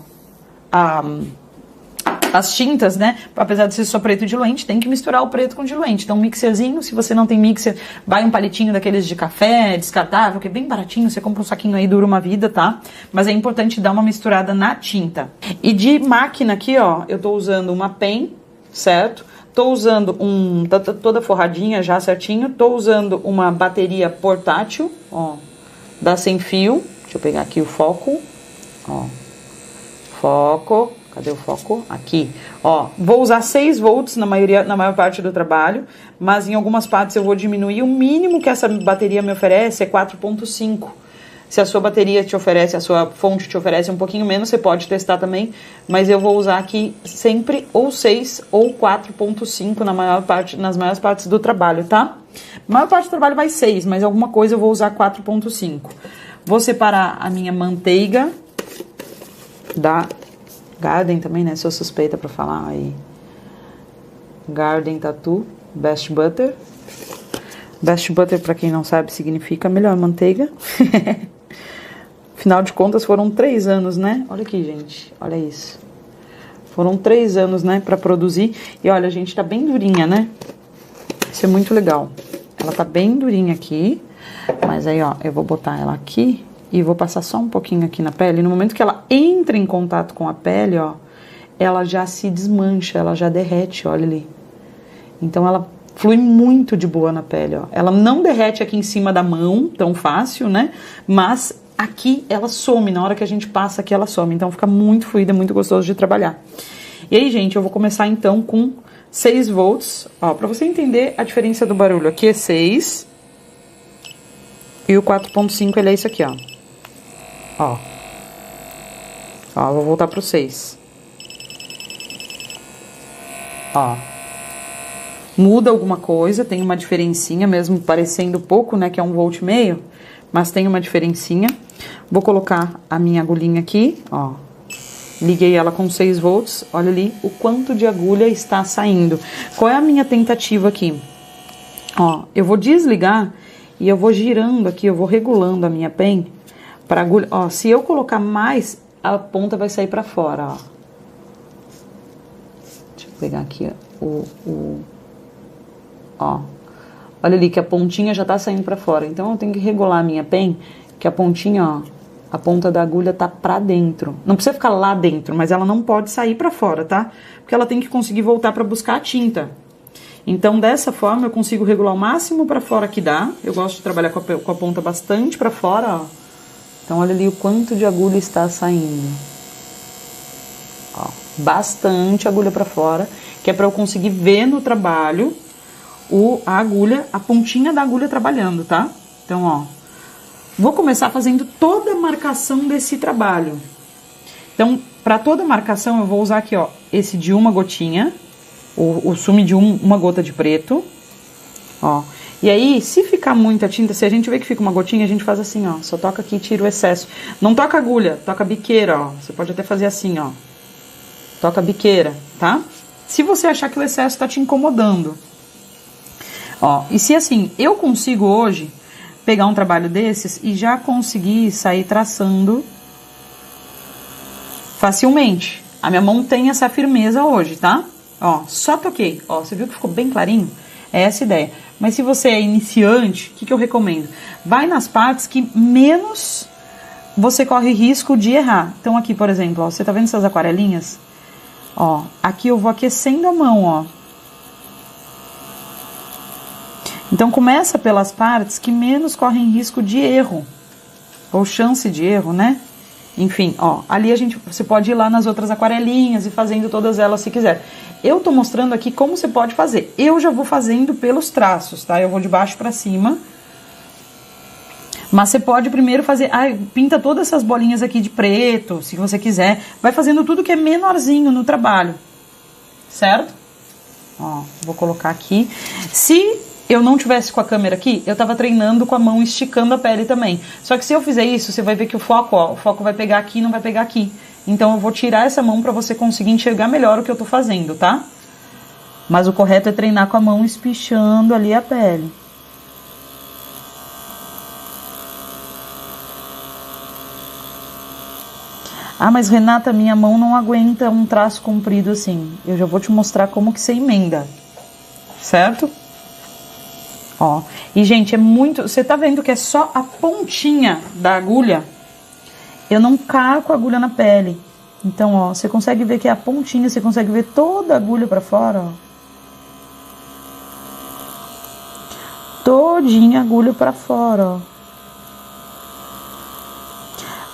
as tintas, né? Apesar de ser só preto e diluente, tem que misturar o preto com diluente. Então, um mixerzinho, se você não tem mixer, vai um palitinho daqueles de café, descartável, que é bem baratinho, você compra um saquinho aí, dura uma vida, tá? Mas é importante dar uma misturada na tinta. E de máquina aqui, ó, eu tô usando uma pen, certo? Tô usando tá toda forradinha já certinho. Tô usando uma bateria portátil, ó, da Sem Fio. Deixa eu pegar aqui o foco, ó. Foco, cadê o foco? Aqui, ó. Vou usar 6 volts na maior parte do trabalho, mas em algumas partes eu vou diminuir. O mínimo que essa bateria me oferece é 4,5, Se a sua bateria te oferece, a sua fonte te oferece um pouquinho menos, você pode testar também, mas eu vou usar aqui sempre ou 6 ou 4.5 nas maiores partes do trabalho, tá? A maior parte do trabalho vai 6, mas alguma coisa eu vou usar 4.5. Vou separar a minha manteiga da Garden também, né? Sou suspeita pra falar aí. Garden Tatu, Best Butter. Best Butter, pra quem não sabe, significa melhor manteiga. Afinal de contas, foram 3 anos, né? Olha aqui, gente. Olha isso. Foram 3 anos, né? Pra produzir. E olha, gente, tá bem durinha, né? Isso é muito legal. Ela tá bem durinha aqui. Mas aí, ó, eu vou botar ela aqui e vou passar só um pouquinho aqui na pele. No momento que ela entra em contato com a pele, ó, ela já se desmancha, ela já derrete, olha ali. Então, ela flui muito de boa na pele, ó. Ela não derrete aqui em cima da mão, tão fácil, né? Mas aqui ela some, na hora que a gente passa aqui ela some. Então, fica muito fluida, muito gostoso de trabalhar. E aí, gente, eu vou começar então com 6 volts. Ó, pra você entender a diferença do barulho. Aqui é 6. E o 4.5, ele é isso aqui, ó. Ó. Ó, vou voltar pro 6. Ó. Muda alguma coisa, tem uma diferencinha, mesmo parecendo pouco, né, que é 1,5 volt, mas tem uma diferencinha. Vou colocar a minha agulhinha aqui, ó. Liguei ela com 6 volts, olha ali o quanto de agulha está saindo. Qual é a minha tentativa aqui? Ó, eu vou desligar e eu vou girando aqui, eu vou regulando a minha pen para agulha. Ó, se eu colocar mais, a ponta vai sair para fora, ó. Deixa eu pegar aqui ó. Olha ali que a pontinha já tá saindo para fora. Então eu tenho que regular a minha pen, que a pontinha, ó, a ponta da agulha tá para dentro. Não precisa ficar lá dentro, mas ela não pode sair para fora, tá? Porque ela tem que conseguir voltar para buscar a tinta. Então, dessa forma, eu consigo regular o máximo para fora que dá. Eu gosto de trabalhar com a ponta bastante para fora, ó. Então, olha ali o quanto de agulha está saindo. Ó, bastante agulha para fora, que é para eu conseguir ver no trabalho a agulha, a pontinha da agulha trabalhando, tá? Então, ó, vou começar fazendo toda a marcação desse trabalho. Então, para toda a marcação, eu vou usar aqui, ó, esse de uma gotinha, o sume de uma gota de preto, ó. E aí, se ficar muita tinta, se a gente vê que fica uma gotinha, a gente faz assim, ó, só toca aqui e tira o excesso. Não toca agulha, toca biqueira, ó. Você pode até fazer assim, ó. Toca biqueira, tá? Se você achar que o excesso tá te incomodando. Ó, e se assim, eu consigo hoje pegar um trabalho desses e já conseguir sair traçando facilmente. A minha mão tem essa firmeza hoje, tá? Ó, só toquei. Ó, você viu que ficou bem clarinho? É essa a ideia. Mas se você é iniciante, o que eu recomendo? Vai nas partes que menos você corre risco de errar. Então aqui, por exemplo, ó, você tá vendo essas aquarelinhas? Ó, aqui eu vou aquecendo a mão, ó. Então, começa pelas partes que menos correm risco de erro, ou chance de erro, né? Enfim, ó, ali você pode ir lá nas outras aquarelinhas e fazendo todas elas se quiser. Eu tô mostrando aqui como você pode fazer. Eu já vou fazendo pelos traços, tá? Eu vou de baixo pra cima. Mas você pode primeiro fazer, pinta todas essas bolinhas aqui de preto, se você quiser. Vai fazendo tudo que é menorzinho no trabalho, certo? Ó, vou colocar aqui. Se eu não tivesse com a câmera aqui, eu tava treinando com a mão esticando a pele também. Só que se eu fizer isso, você vai ver que o foco vai pegar aqui e não vai pegar aqui. Então eu vou tirar essa mão pra você conseguir enxergar melhor o que eu tô fazendo, tá? Mas o correto é treinar com a mão espichando ali a pele. Ah, mas Renata, minha mão não aguenta um traço comprido assim. Eu já vou te mostrar como que você emenda, certo? Ó, e gente, é muito... Você tá vendo que é só a pontinha da agulha? Eu não carco a agulha na pele. Então, ó, você consegue ver que é a pontinha, você consegue ver toda a agulha pra fora, ó. Todinha a agulha pra fora, ó.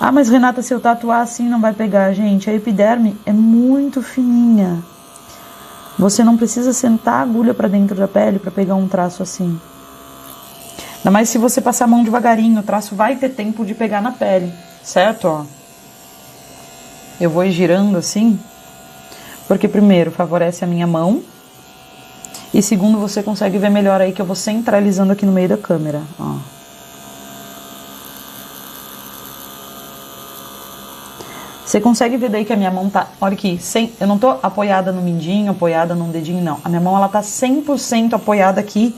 Ah, mas Renata, se eu tatuar assim não vai pegar, gente. A epiderme é muito fininha. Você não precisa sentar a agulha pra dentro da pele pra pegar um traço assim. Ainda mais se você passar a mão devagarinho, o traço vai ter tempo de pegar na pele, certo? Ó. Eu vou ir girando assim, porque primeiro favorece a minha mão e segundo você consegue ver melhor aí que eu vou centralizando aqui no meio da câmera, ó. Você consegue ver daí que a minha mão tá, olha aqui, eu não tô apoiada no mindinho, apoiada num dedinho, não. A minha mão, ela tá 100% apoiada aqui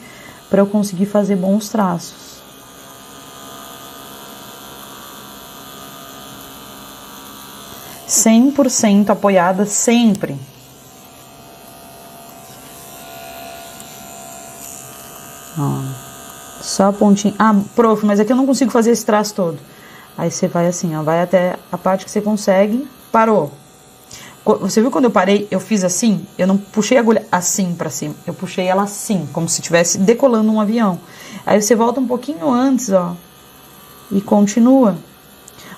pra eu conseguir fazer bons traços. ,100% apoiada sempre. Ó, só a pontinha. Ah, prof, mas aqui eu não consigo fazer esse traço todo. Aí você vai assim, ó, vai até a parte que você consegue, parou. Você viu quando eu parei, eu fiz assim? Eu não puxei a agulha assim pra cima, eu puxei ela assim, como se estivesse decolando um avião. Aí você volta um pouquinho antes, ó, e continua.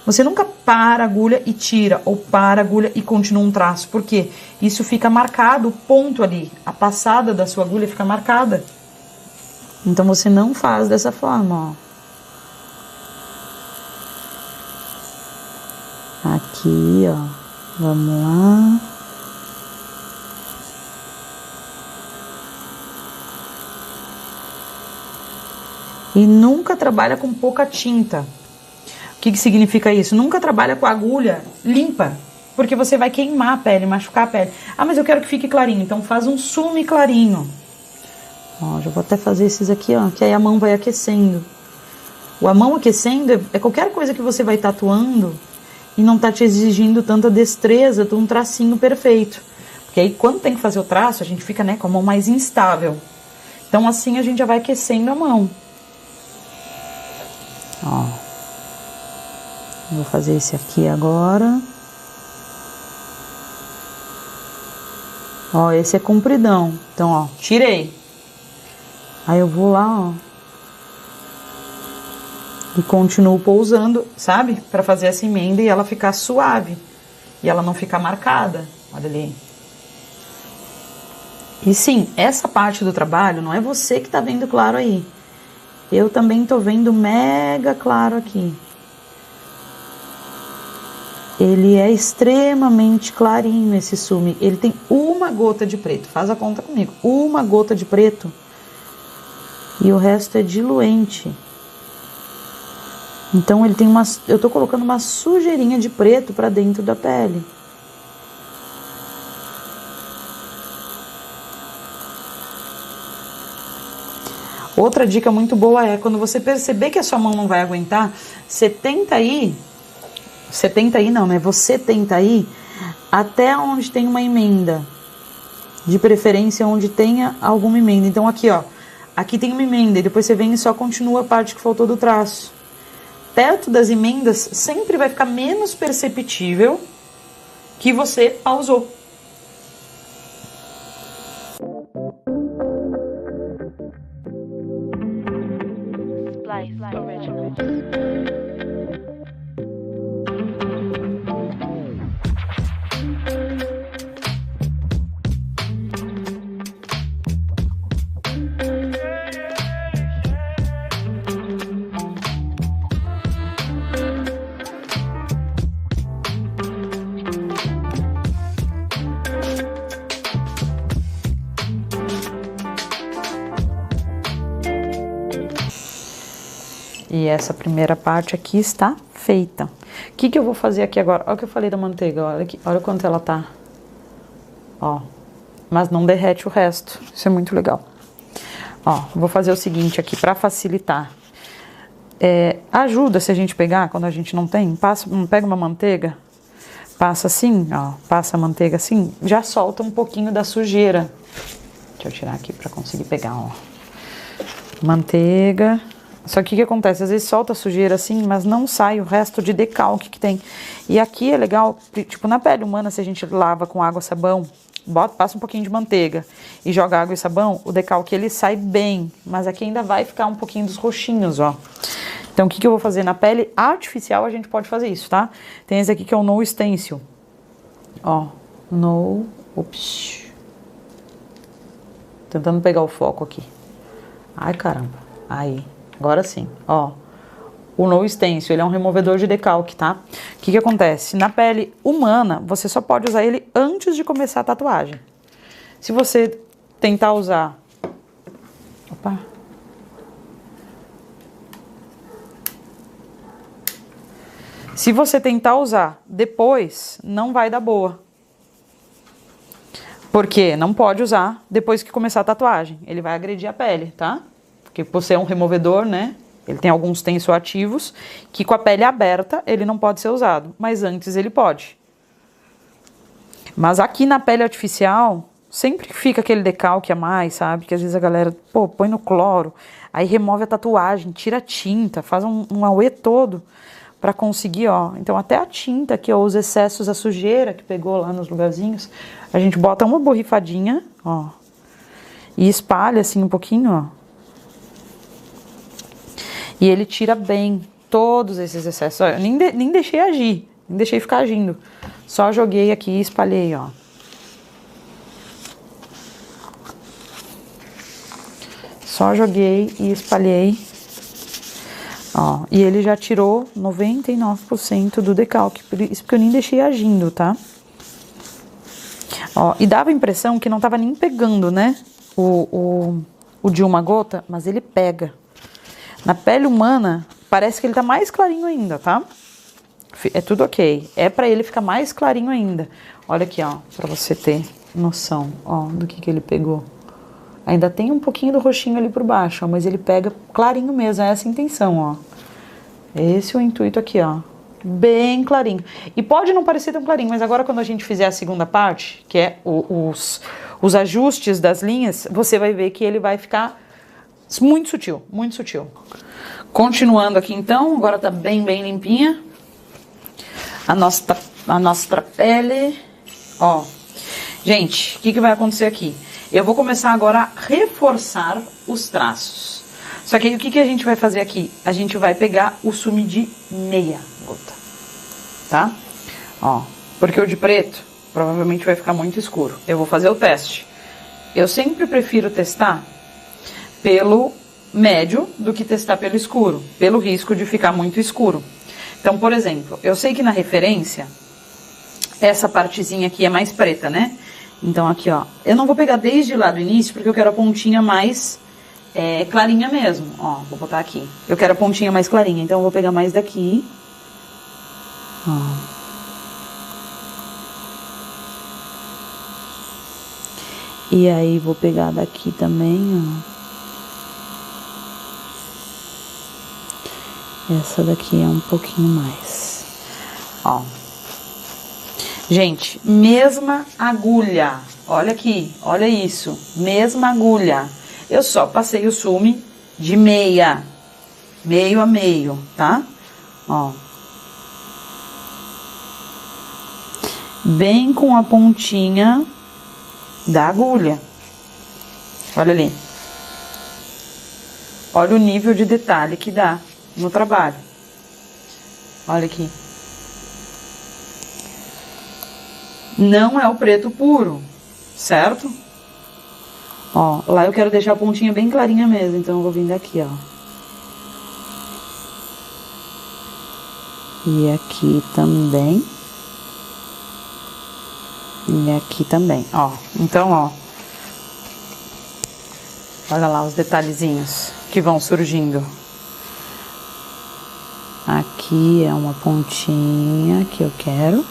Você nunca para a agulha e tira, ou para a agulha e continua um traço. Por quê? Isso fica marcado, o ponto ali, a passada da sua agulha fica marcada. Então você não faz dessa forma, ó. Aqui, ó, vamos lá. E nunca trabalha com pouca tinta. O que significa isso? Nunca trabalha com a agulha limpa, porque você vai queimar a pele, machucar a pele. Ah, mas eu quero que fique clarinho, então faz um sume clarinho. Ó, já vou até fazer esses aqui, ó, que aí a mão vai aquecendo. A mão aquecendo é qualquer coisa que você vai tatuando e não tá te exigindo tanta destreza de um tracinho perfeito. Porque aí quando tem que fazer o traço, a gente fica, né, com a mão mais instável. Então assim a gente já vai aquecendo a mão. Ó. Vou fazer esse aqui agora. Ó, esse é compridão. Então, ó, tirei. Aí eu vou lá, ó. E continuo pousando, sabe? Pra fazer essa emenda e ela ficar suave. E ela não ficar marcada. Olha ali. E sim, essa parte do trabalho não é você que tá vendo claro aí. Eu também tô vendo mega claro aqui. Ele é extremamente clarinho, esse sume. Ele tem uma gota de preto. Faz a conta comigo. Uma gota de preto. E o resto é diluente. Então ele tem eu tô colocando uma sujeirinha de preto pra dentro da pele. Outra dica muito boa é, quando você perceber que a sua mão não vai aguentar, você tenta ir não, né? Você tenta ir até onde tem uma emenda. De preferência onde tenha alguma emenda. Então aqui, ó, aqui tem uma emenda e depois você vem e só continua a parte que faltou do traço. Perto das emendas sempre vai ficar menos perceptível que você pausou. Original. E essa primeira parte aqui está feita. O que eu vou fazer aqui agora? Olha o que eu falei da manteiga, olha aqui, olha quanto ela tá. Ó, mas não derrete o resto, isso é muito legal. Ó, vou fazer o seguinte aqui, pra facilitar. Ajuda se a gente pegar, quando a gente não tem, pega uma manteiga, passa assim, ó, passa a manteiga assim, já solta um pouquinho da sujeira. Deixa eu tirar aqui pra conseguir pegar, ó. Manteiga. Só que o que acontece? Às vezes solta a sujeira assim, mas não sai o resto de decalque que tem. E aqui é legal, tipo na pele humana, se a gente lava com água e sabão, passa um pouquinho de manteiga e joga água e sabão, o decalque ele sai bem, mas aqui ainda vai ficar um pouquinho dos roxinhos, ó. Então o que eu vou fazer? Na pele artificial a gente pode fazer isso, tá? Tem esse aqui que é o No Stencil. Ó, tentando pegar o foco aqui. Ai, caramba. Aí. Agora sim, ó. O No Stencil, ele é um removedor de decalque, tá? O que que acontece? Na pele humana, você só pode usar ele antes de começar a tatuagem. Se você tentar usar... Opa! Se você tentar usar depois, não vai dar boa. Porque não pode usar depois que começar a tatuagem. Ele vai agredir a pele, tá? Porque por ser um removedor, né? Ele tem alguns tensioativos que com a pele aberta ele não pode ser usado. Mas antes ele pode. Mas aqui na pele artificial, sempre fica aquele decalque a mais, sabe? Que às vezes a galera, pô, põe no cloro, aí remove a tatuagem, tira a tinta, faz um auê todo pra conseguir, ó. Então até a tinta aqui, ó, os excessos, a sujeira que pegou lá nos lugarzinhos, a gente bota uma borrifadinha, ó, e espalha assim um pouquinho, ó. E ele tira bem todos esses excessos. Ó, eu nem deixei agir, nem deixei ficar agindo. Só joguei aqui e espalhei, ó. Só joguei e espalhei. Ó, e ele já tirou 99% do decalque. Por isso que eu nem deixei agindo, tá? Ó, e dava a impressão que não tava nem pegando, né? O de uma gota, mas ele pega. Na pele humana, parece que ele tá mais clarinho ainda, tá? É tudo ok. É pra ele ficar mais clarinho ainda. Olha aqui, ó, pra você ter noção, ó, do que ele pegou. Ainda tem um pouquinho do roxinho ali por baixo, ó, mas ele pega clarinho mesmo, é essa a intenção, ó. Esse é o intuito aqui, ó. Bem clarinho. E pode não parecer tão clarinho, mas agora quando a gente fizer a segunda parte, que é os ajustes das linhas, você vai ver que ele vai ficar muito sutil, muito sutil. Continuando aqui então, agora tá bem limpinha. A nossa pele, ó. Gente, o que vai acontecer aqui? Eu vou começar agora a reforçar os traços. Só que aí o que a gente vai fazer aqui? A gente vai pegar o sume de meia gota, tá? Ó, porque o de preto provavelmente vai ficar muito escuro. Eu vou fazer o teste. Eu sempre prefiro testar pelo médio do que testar pelo escuro, pelo risco de ficar muito escuro. Então, por exemplo, eu sei que na referência, essa partezinha aqui é mais preta, né? Então, aqui, ó, eu não vou pegar desde lá do início, porque eu quero a pontinha mais clarinha mesmo. Ó, vou botar aqui. Eu quero a pontinha mais clarinha, então eu vou pegar mais daqui. Ó. E aí, vou pegar daqui também, ó. Essa daqui é um pouquinho mais. Ó. Gente, mesma agulha. Olha aqui, olha isso. Mesma agulha. Eu só passei o sume de meia. Meio a meio, tá? Ó. Bem com a pontinha da agulha. Olha ali. Olha o nível de detalhe que dá no trabalho. Olha aqui. Não é o preto puro, certo? Ó, lá eu quero deixar a pontinha bem clarinha mesmo, então eu vou vir daqui, ó. E aqui também. E aqui também, ó. Então, ó. Olha lá os detalhezinhos que vão surgindo. Aqui é uma pontinha que eu quero.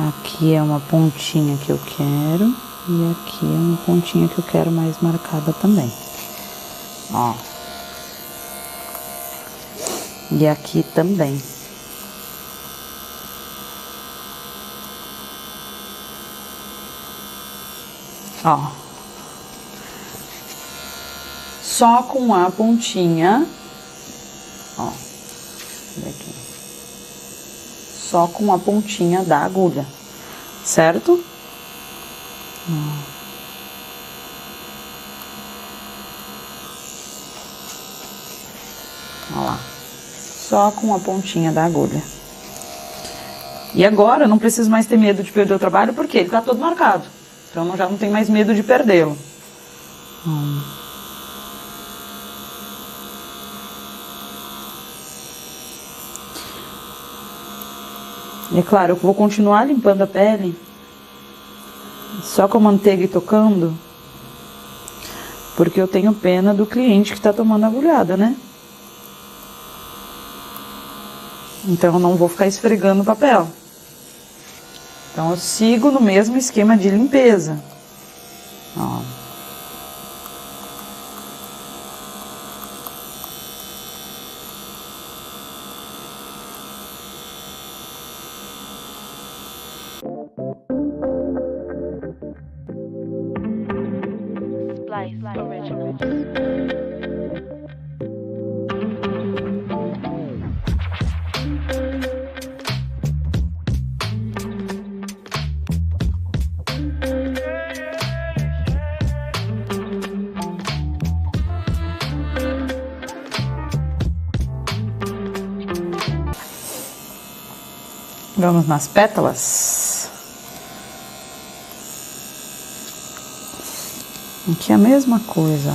Aqui é uma pontinha que eu quero. E aqui é uma pontinha que eu quero mais marcada também. Ó. E aqui também. Ó. Só com a pontinha. Ó. Olha aqui. Só com a pontinha da agulha, certo? Olha lá. Só com a pontinha da agulha. E agora eu não preciso mais ter medo de perder o trabalho, porque ele tá todo marcado. Então eu já não tenho mais medo de perdê-lo. E é claro, eu vou continuar limpando a pele só com a manteiga e tocando, porque eu tenho pena do cliente que tá tomando agulhada, né? Então eu não vou ficar esfregando o papel. Então eu sigo no mesmo esquema de limpeza. Ó. Vamos nas pétalas. Aqui é a mesma coisa.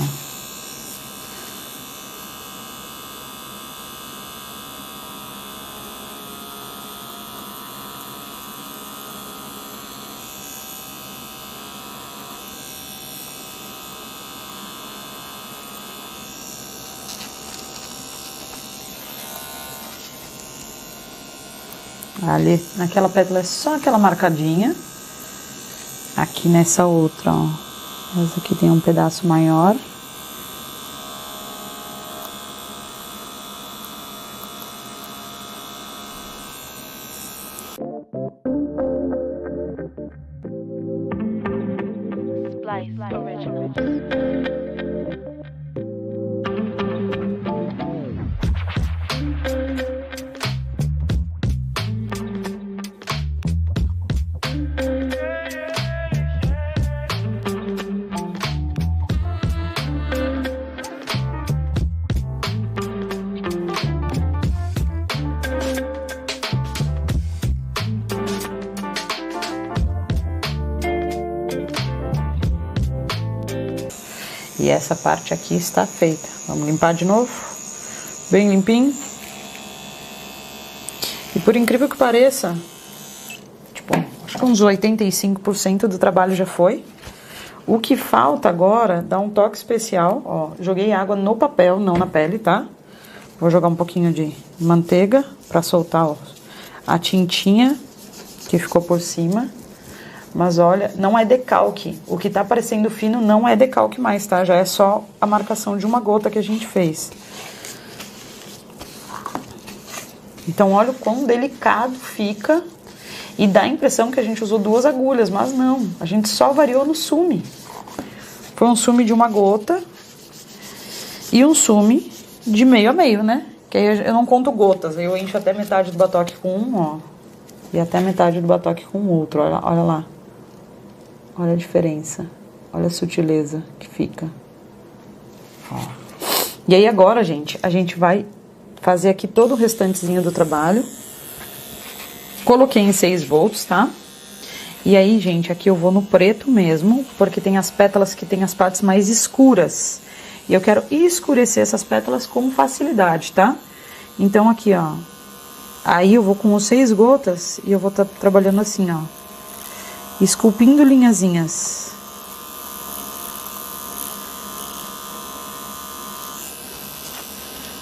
Ali, naquela pétala é só aquela marcadinha. Aqui nessa outra, ó. Essa aqui tem um pedaço maior. E essa parte aqui está feita. Vamos limpar de novo. Bem limpinho. E por incrível que pareça, tipo, acho que uns 85% do trabalho já foi. O que falta agora, dá um toque especial. Ó, joguei água no papel, não na pele, tá? Vou jogar um pouquinho de manteiga pra soltar, ó, a tintinha que ficou por cima. Mas olha, não é decalque. O que tá parecendo fino não é decalque mais, tá? Já é só a marcação de uma gota que a gente fez. Então, olha o quão delicado fica. E dá a impressão que a gente usou 2 agulhas, mas não. A gente só variou no sume. Foi um sume de uma gota e um sume de meio a meio, né? Que aí eu não conto gotas. Eu encho até metade do batoque com um, ó. E até metade do batoque com o outro. Olha, olha lá. Olha a diferença. Olha a sutileza que fica. Ó. E aí agora, gente, a gente vai fazer aqui todo o restantezinho do trabalho. Coloquei em 6 volts, tá? E aí, gente, aqui eu vou no preto mesmo, porque tem as pétalas que tem as partes mais escuras. E eu quero escurecer essas pétalas com facilidade, tá? Então aqui, ó. Aí eu vou com os 6 gotas e eu vou estar trabalhando assim, ó. Esculpindo linhazinhas.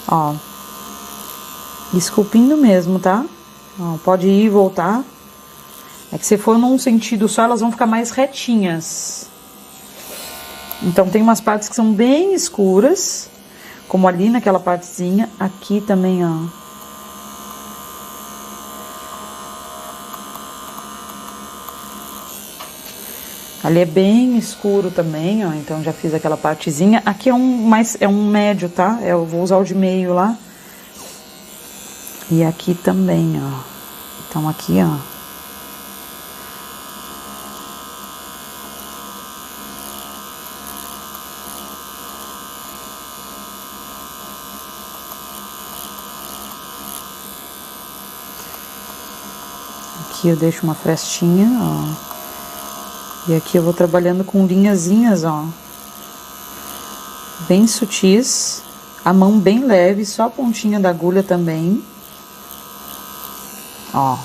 Ó. Esculpindo mesmo, tá? Ó, pode ir e voltar. É que se for num sentido só, elas vão ficar mais retinhas. Então, tem umas partes que são bem escuras, como ali naquela partezinha. Aqui também, ó. Ali é bem escuro também, ó, então já fiz aquela partezinha. Aqui é um médio, tá? Eu vou usar o de meio lá. E aqui também, ó. Então aqui, ó. Aqui eu deixo uma frestinha, ó. E aqui eu vou trabalhando com linhazinhas, ó, bem sutis, a mão bem leve, só a pontinha da agulha também, ó.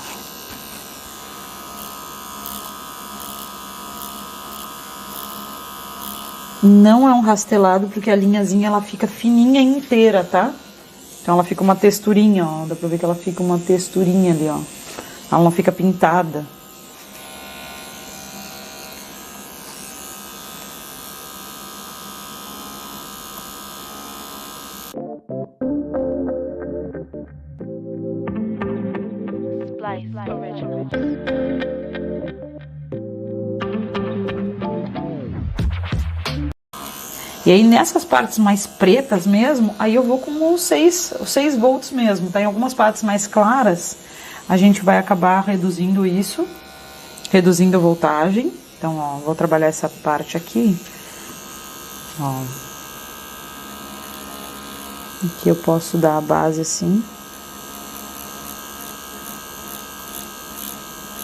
Não é um rastelado, porque a linhazinha ela fica fininha inteira, tá? Então ela fica uma texturinha, ó. Dá pra ver que ela fica uma texturinha ali, ó. Ela não fica pintada. E aí nessas partes mais pretas mesmo, aí eu vou com os 6 volts mesmo, tá? Em algumas partes mais claras, a gente vai acabar reduzindo isso, reduzindo a voltagem. Então, ó, vou trabalhar essa parte aqui, ó. Aqui eu posso dar a base assim.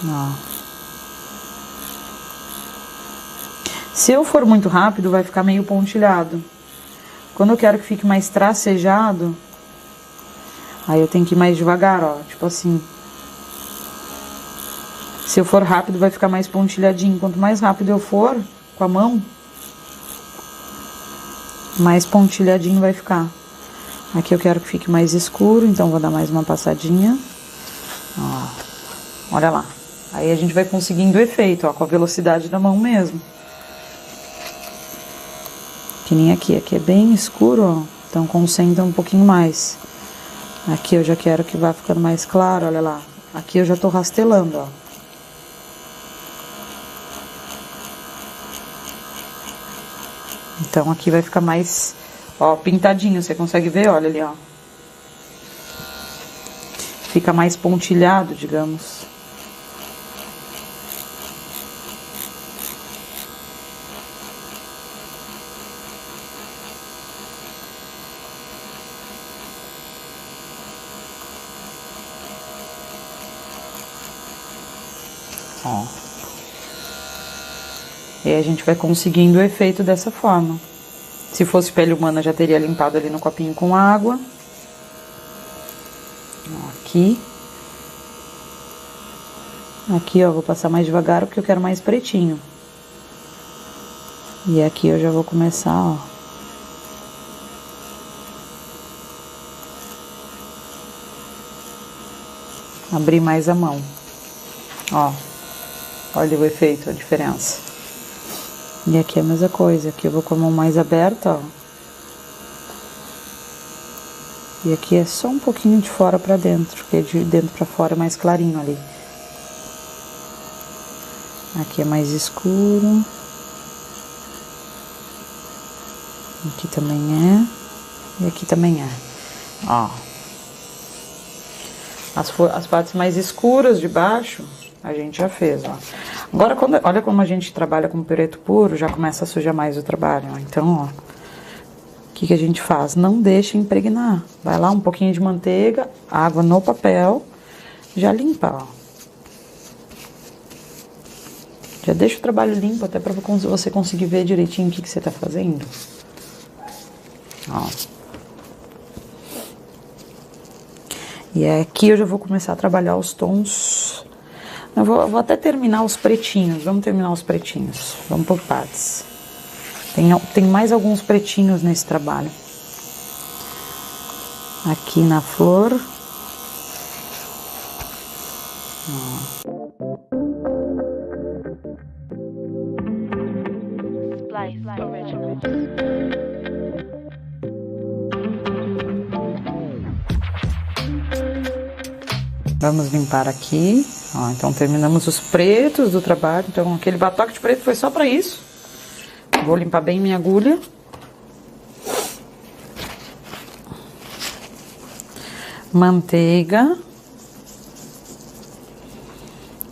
Ó. Se eu for muito rápido, vai ficar meio pontilhado. Quando eu quero que fique mais tracejado, aí eu tenho que ir mais devagar, ó. Tipo assim. Se eu for rápido, vai ficar mais pontilhadinho. Quanto mais rápido eu for, com a mão, mais pontilhadinho vai ficar. Aqui eu quero que fique mais escuro, então vou dar mais uma passadinha. Ó. Olha lá. Aí a gente vai conseguindo o efeito, ó, com a velocidade da mão mesmo. Que nem aqui é bem escuro, ó, então concentra um pouquinho mais. Aqui eu já quero que vá ficando mais claro, olha lá. Aqui eu já tô rastelando, ó. Então aqui vai ficar mais, ó, pintadinho, você consegue ver, olha ali, ó. Fica mais pontilhado, digamos. Ó. E aí a gente vai conseguindo o efeito dessa forma. Se fosse pele humana, já teria limpado ali no copinho com água. Ó, aqui. Aqui, ó, vou passar mais devagar porque eu quero mais pretinho. E aqui eu já vou começar, ó. Abrir mais a mão. Ó. Olha o efeito, a diferença. E aqui é a mesma coisa. Aqui eu vou com a mão mais aberta, ó. E aqui é só um pouquinho de fora pra dentro, porque de dentro pra fora é mais clarinho ali. Aqui é mais escuro. Aqui também é. E aqui também é. Ó. As partes mais escuras de baixo, a gente já fez, ó. Agora, olha como a gente trabalha com preto puro, já começa a sujar mais o trabalho, ó. Então, ó, o que a gente faz? Não deixa impregnar. Vai lá, um pouquinho de manteiga, água no papel, já limpa, ó. Já deixa o trabalho limpo, até pra você conseguir ver direitinho o que você tá fazendo. Ó. E aqui eu já vou começar a trabalhar os tons. Eu vou até terminar os pretinhos. Vamos terminar os pretinhos. Vamos por partes. Tem mais alguns pretinhos nesse trabalho. Aqui na flor. Vamos limpar aqui. Ó, então terminamos os pretos do trabalho. Então aquele batoque de preto foi só pra isso. Vou limpar bem minha agulha. Manteiga.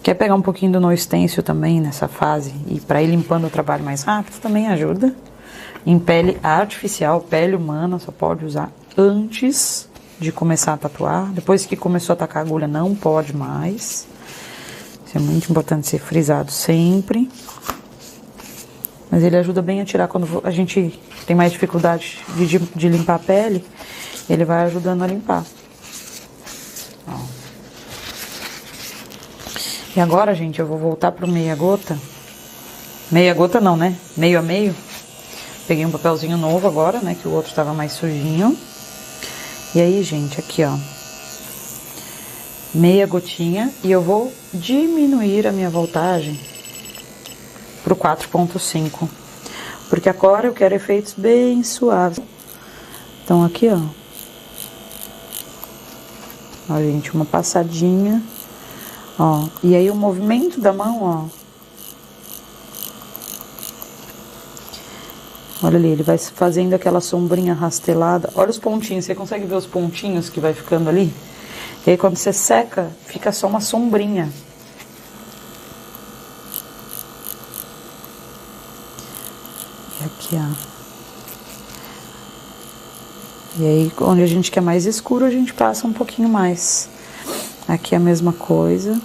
Quer pegar um pouquinho do no stencil também nessa fase e pra ir limpando o trabalho mais rápido também ajuda. Em pele artificial, pele humana, só pode usar antes de começar a tatuar. Depois que começou a tacar a agulha, não pode mais. Isso é muito importante ser frisado sempre. Mas ele ajuda bem a tirar quando a gente tem mais dificuldade de limpar a pele. Ele vai ajudando a limpar. Ó. E agora, gente, eu vou voltar pro meia gota. Meia gota não, né? Meio a meio. Peguei um papelzinho novo agora, né, que o outro tava mais sujinho. E aí, gente, aqui, ó, meia gotinha, e eu vou diminuir a minha voltagem pro 4.5, porque agora eu quero efeitos bem suaves. Então, aqui, ó, gente, uma passadinha, ó, e aí o movimento da mão, ó, olha ali, ele vai fazendo aquela sombrinha rastelada. Olha os pontinhos, você consegue ver os pontinhos que vai ficando ali? E aí quando você seca, fica só uma sombrinha. E aqui, ó. E aí, onde a gente quer mais escuro, a gente passa um pouquinho mais. Aqui é a mesma coisa.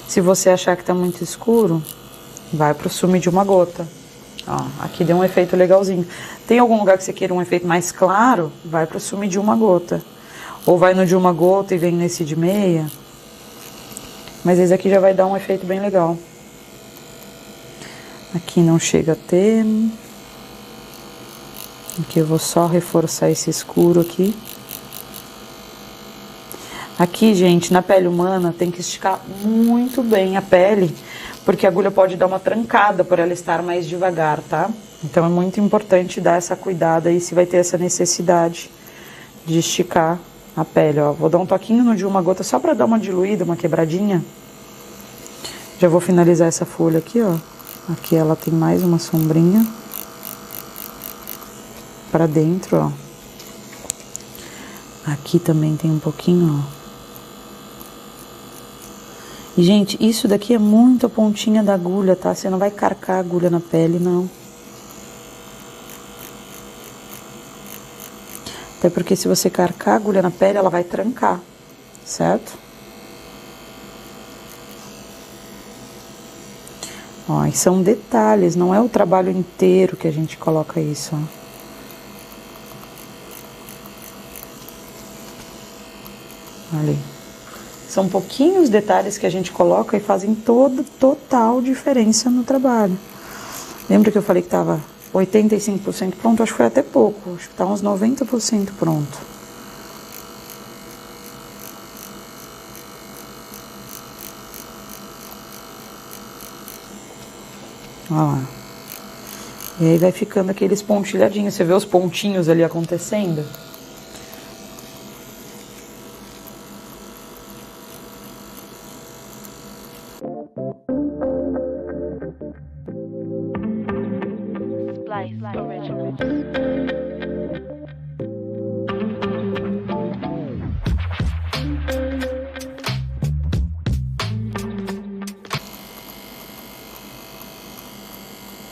Se você achar que tá muito escuro, vai pro sumo de uma gota. Ó, aqui deu um efeito legalzinho. Tem algum lugar que você queira um efeito mais claro, vai pro sumo de uma gota. Ou vai no de uma gota e vem nesse de meia. Mas esse aqui já vai dar um efeito bem legal. Aqui não chega a ter. Aqui eu vou só reforçar esse escuro aqui. Aqui, gente, na pele humana tem que esticar muito bem a pele, porque a agulha pode dar uma trancada por ela estar mais devagar, tá? Então é muito importante dar essa cuidada aí se vai ter essa necessidade de esticar a pele, ó. Vou dar um toquinho no de uma gota só pra dar uma diluída, uma quebradinha. Já vou finalizar essa folha aqui, ó. Aqui ela tem mais uma sombrinha pra dentro, ó. Aqui também tem um pouquinho, ó. E, gente, isso daqui é muito a pontinha da agulha, tá? Você não vai carcar a agulha na pele, não. Até porque se você carcar a agulha na pele, ela vai trancar, certo? Ó, e são detalhes, não é o trabalho inteiro que a gente coloca isso, ó. Ali. São pouquinhos detalhes que a gente coloca e fazem total diferença no trabalho. Lembra que eu falei que tava 85% pronto? Acho que foi até pouco, acho que tá uns 90% pronto. Olha lá. E aí vai ficando aqueles pontilhadinhos, você vê os pontinhos ali acontecendo?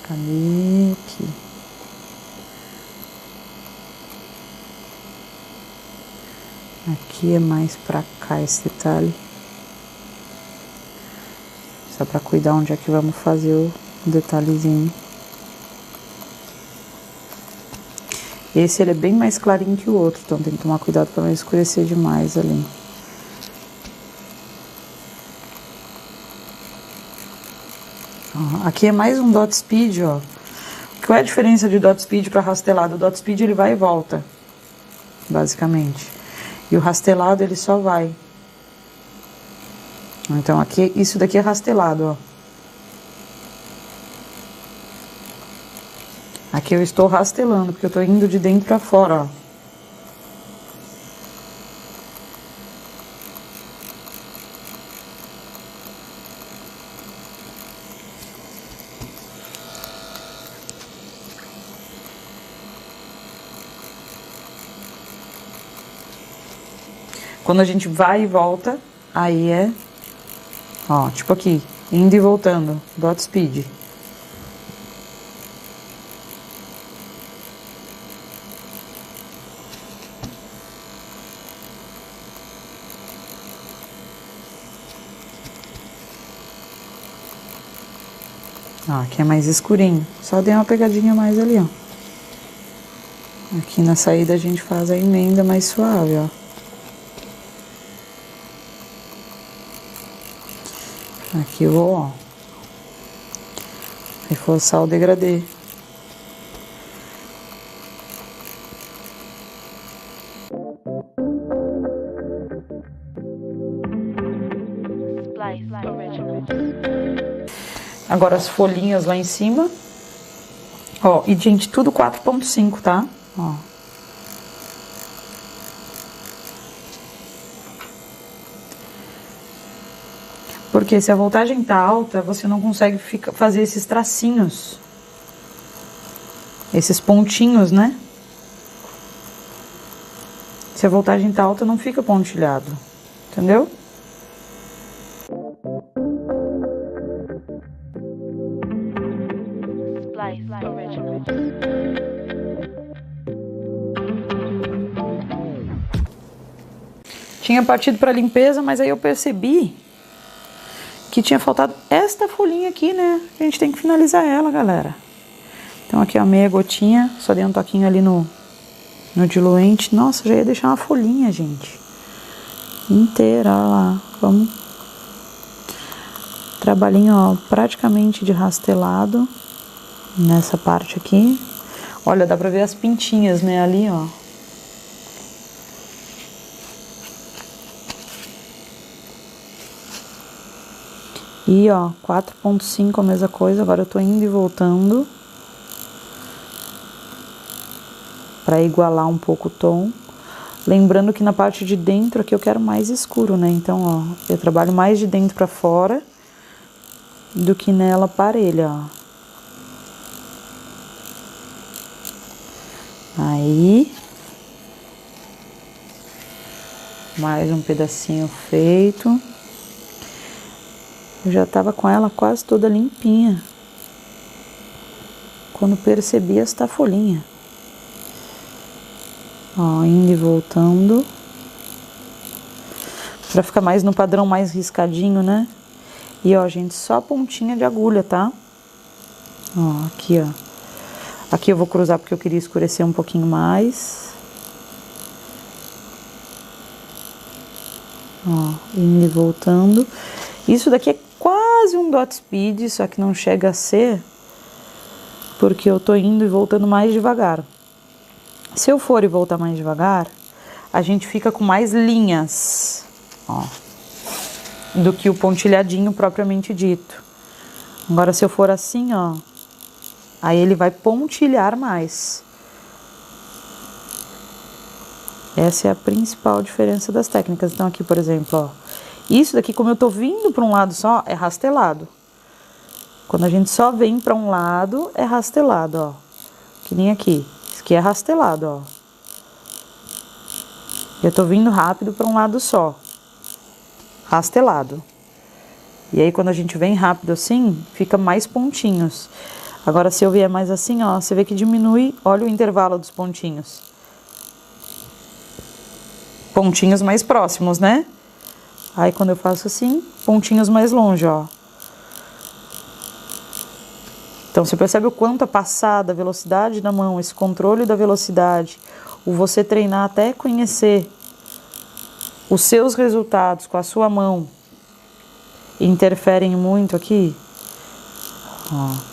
Cadê aqui? Aqui é mais pra cá esse detalhe. Só pra cuidar onde é que vamos fazer o detalhezinho. Esse ele é bem mais clarinho que o outro, então tem que tomar cuidado pra não escurecer demais ali. Ó, aqui é mais um dot speed, ó. Qual é a diferença de dot speed para rastelado? O dot speed ele vai e volta, basicamente. E o rastelado ele só vai. Então aqui, isso daqui é rastelado, ó. Aqui eu estou rastelando, porque eu tô indo de dentro pra fora, ó. Quando a gente vai e volta, aí é, ó, tipo aqui, indo e voltando, dot speed. Ó, aqui é mais escurinho, só dei uma pegadinha mais ali, ó. Aqui na saída a gente faz a emenda mais suave, ó. Aqui eu vou, ó, reforçar o degradê. Agora as folhinhas lá em cima. Ó, e gente, tudo 4.5, tá? Ó. Porque se a voltagem tá alta, você não consegue fazer esses tracinhos. Esses pontinhos, né? Se a voltagem tá alta, não fica pontilhado. Entendeu? Tinha partido para limpeza, mas aí eu percebi que tinha faltado esta folhinha aqui, né? A gente tem que finalizar ela, galera. Então aqui a meia gotinha, só dei um toquinho ali no diluente. Nossa, já ia deixar uma folhinha, gente. Inteira, olha lá. Vamos. Trabalhinho, ó, praticamente de rastelado nessa parte aqui. Olha, dá pra ver as pintinhas, né, ali, ó. E, ó, 4.5 a mesma coisa. Agora eu tô indo e voltando pra igualar um pouco o tom. Lembrando que na parte de dentro aqui eu quero mais escuro, né? Então, ó, eu trabalho mais de dentro pra fora do que nela parelha, ó. Aí. Mais um pedacinho feito. Eu já tava com ela quase toda limpinha quando percebi esta folhinha. Ó, indo e voltando. Pra ficar mais no padrão mais riscadinho, né? E ó, gente, só pontinha de agulha, tá? Ó, aqui, ó. Aqui eu vou cruzar porque eu queria escurecer um pouquinho mais. Ó, indo e voltando. Isso daqui é quase um dot speed, só que não chega a ser, porque eu tô indo e voltando mais devagar. Se eu for e voltar mais devagar, a gente fica com mais linhas, ó, do que o pontilhadinho propriamente dito. Agora, se eu for assim, ó, aí ele vai pontilhar mais. Essa é a principal diferença das técnicas. Então, aqui, por exemplo, ó, isso daqui, como eu tô vindo para um lado só, é rastelado. Quando a gente só vem para um lado, é rastelado, ó. Que nem aqui. Isso aqui é rastelado, ó. Eu tô vindo rápido para um lado só. Rastelado. E aí, quando a gente vem rápido assim, fica mais pontinhos. Agora, se eu vier mais assim, ó, você vê que diminui, olha o intervalo dos pontinhos. Pontinhos mais próximos, né? Aí, quando eu faço assim, pontinhos mais longe, ó. Então, você percebe o quanto a passada, a velocidade da mão, esse controle da velocidade, o você treinar até conhecer os seus resultados com a sua mão, interferem muito aqui, ó.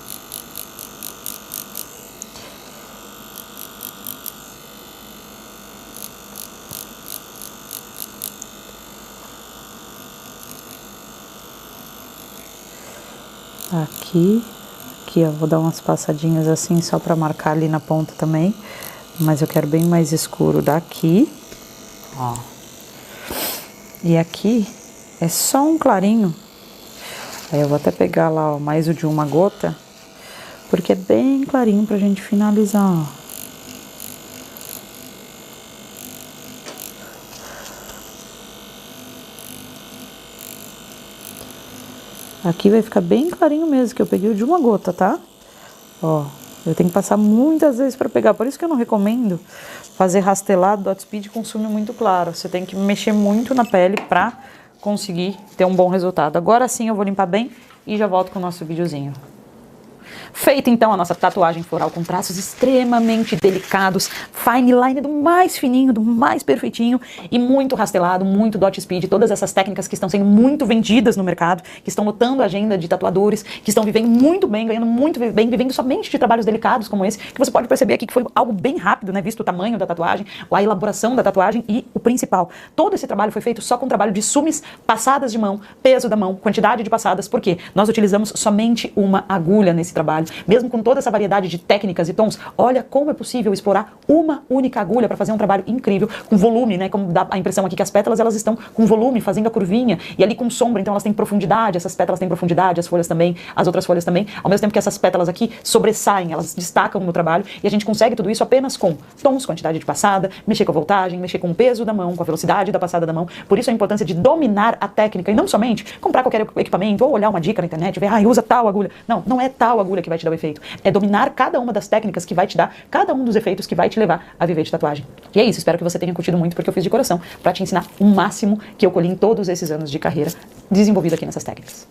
Aqui, ó, vou dar umas passadinhas assim só pra marcar ali na ponta também, mas eu quero bem mais escuro daqui, ó. E aqui é só um clarinho. Aí eu vou até pegar lá, ó, mais o de uma gota, porque é bem clarinho pra gente finalizar, ó. Aqui vai ficar bem clarinho mesmo, que eu peguei o de uma gota, tá? Ó, eu tenho que passar muitas vezes pra pegar, por isso que eu não recomendo fazer rastelado. Dot speed consome muito claro, você tem que mexer muito na pele pra conseguir ter um bom resultado. Agora sim eu vou limpar bem e já volto com o nosso videozinho. Feita então a nossa tatuagem floral com traços extremamente delicados, fine line do mais fininho, do mais perfeitinho e muito rastelado, muito dot speed, todas essas técnicas que estão sendo muito vendidas no mercado, que estão lotando a agenda de tatuadores, que estão vivendo muito bem, ganhando muito bem, vivendo somente de trabalhos delicados como esse, que você pode perceber aqui que foi algo bem rápido, né, visto o tamanho da tatuagem, a elaboração da tatuagem e o principal. Todo esse trabalho foi feito só com trabalho de sumes, passadas de mão, peso da mão, quantidade de passadas, porque nós utilizamos somente uma agulha nesse trabalho. Mesmo com toda essa variedade de técnicas e tons, olha como é possível explorar uma única agulha para fazer um trabalho incrível, com volume, né? Como dá a impressão aqui que as pétalas elas estão com volume, fazendo a curvinha, e ali com sombra, então elas têm profundidade, essas pétalas têm profundidade, as folhas também, as outras folhas também, ao mesmo tempo que essas pétalas aqui sobressaem, elas destacam no trabalho, e a gente consegue tudo isso apenas com tons, quantidade de passada, mexer com a voltagem, mexer com o peso da mão, com a velocidade da passada da mão. Por isso a importância de dominar a técnica, e não somente comprar qualquer equipamento, ou olhar uma dica na internet, ver, usa tal agulha. Não, não é tal agulha que vai te dar o efeito. É dominar cada uma das técnicas que vai te dar cada um dos efeitos que vai te levar a viver de tatuagem. E é isso, espero que você tenha curtido muito, porque eu fiz de coração para te ensinar o máximo que eu colhi em todos esses anos de carreira desenvolvido aqui nessas técnicas.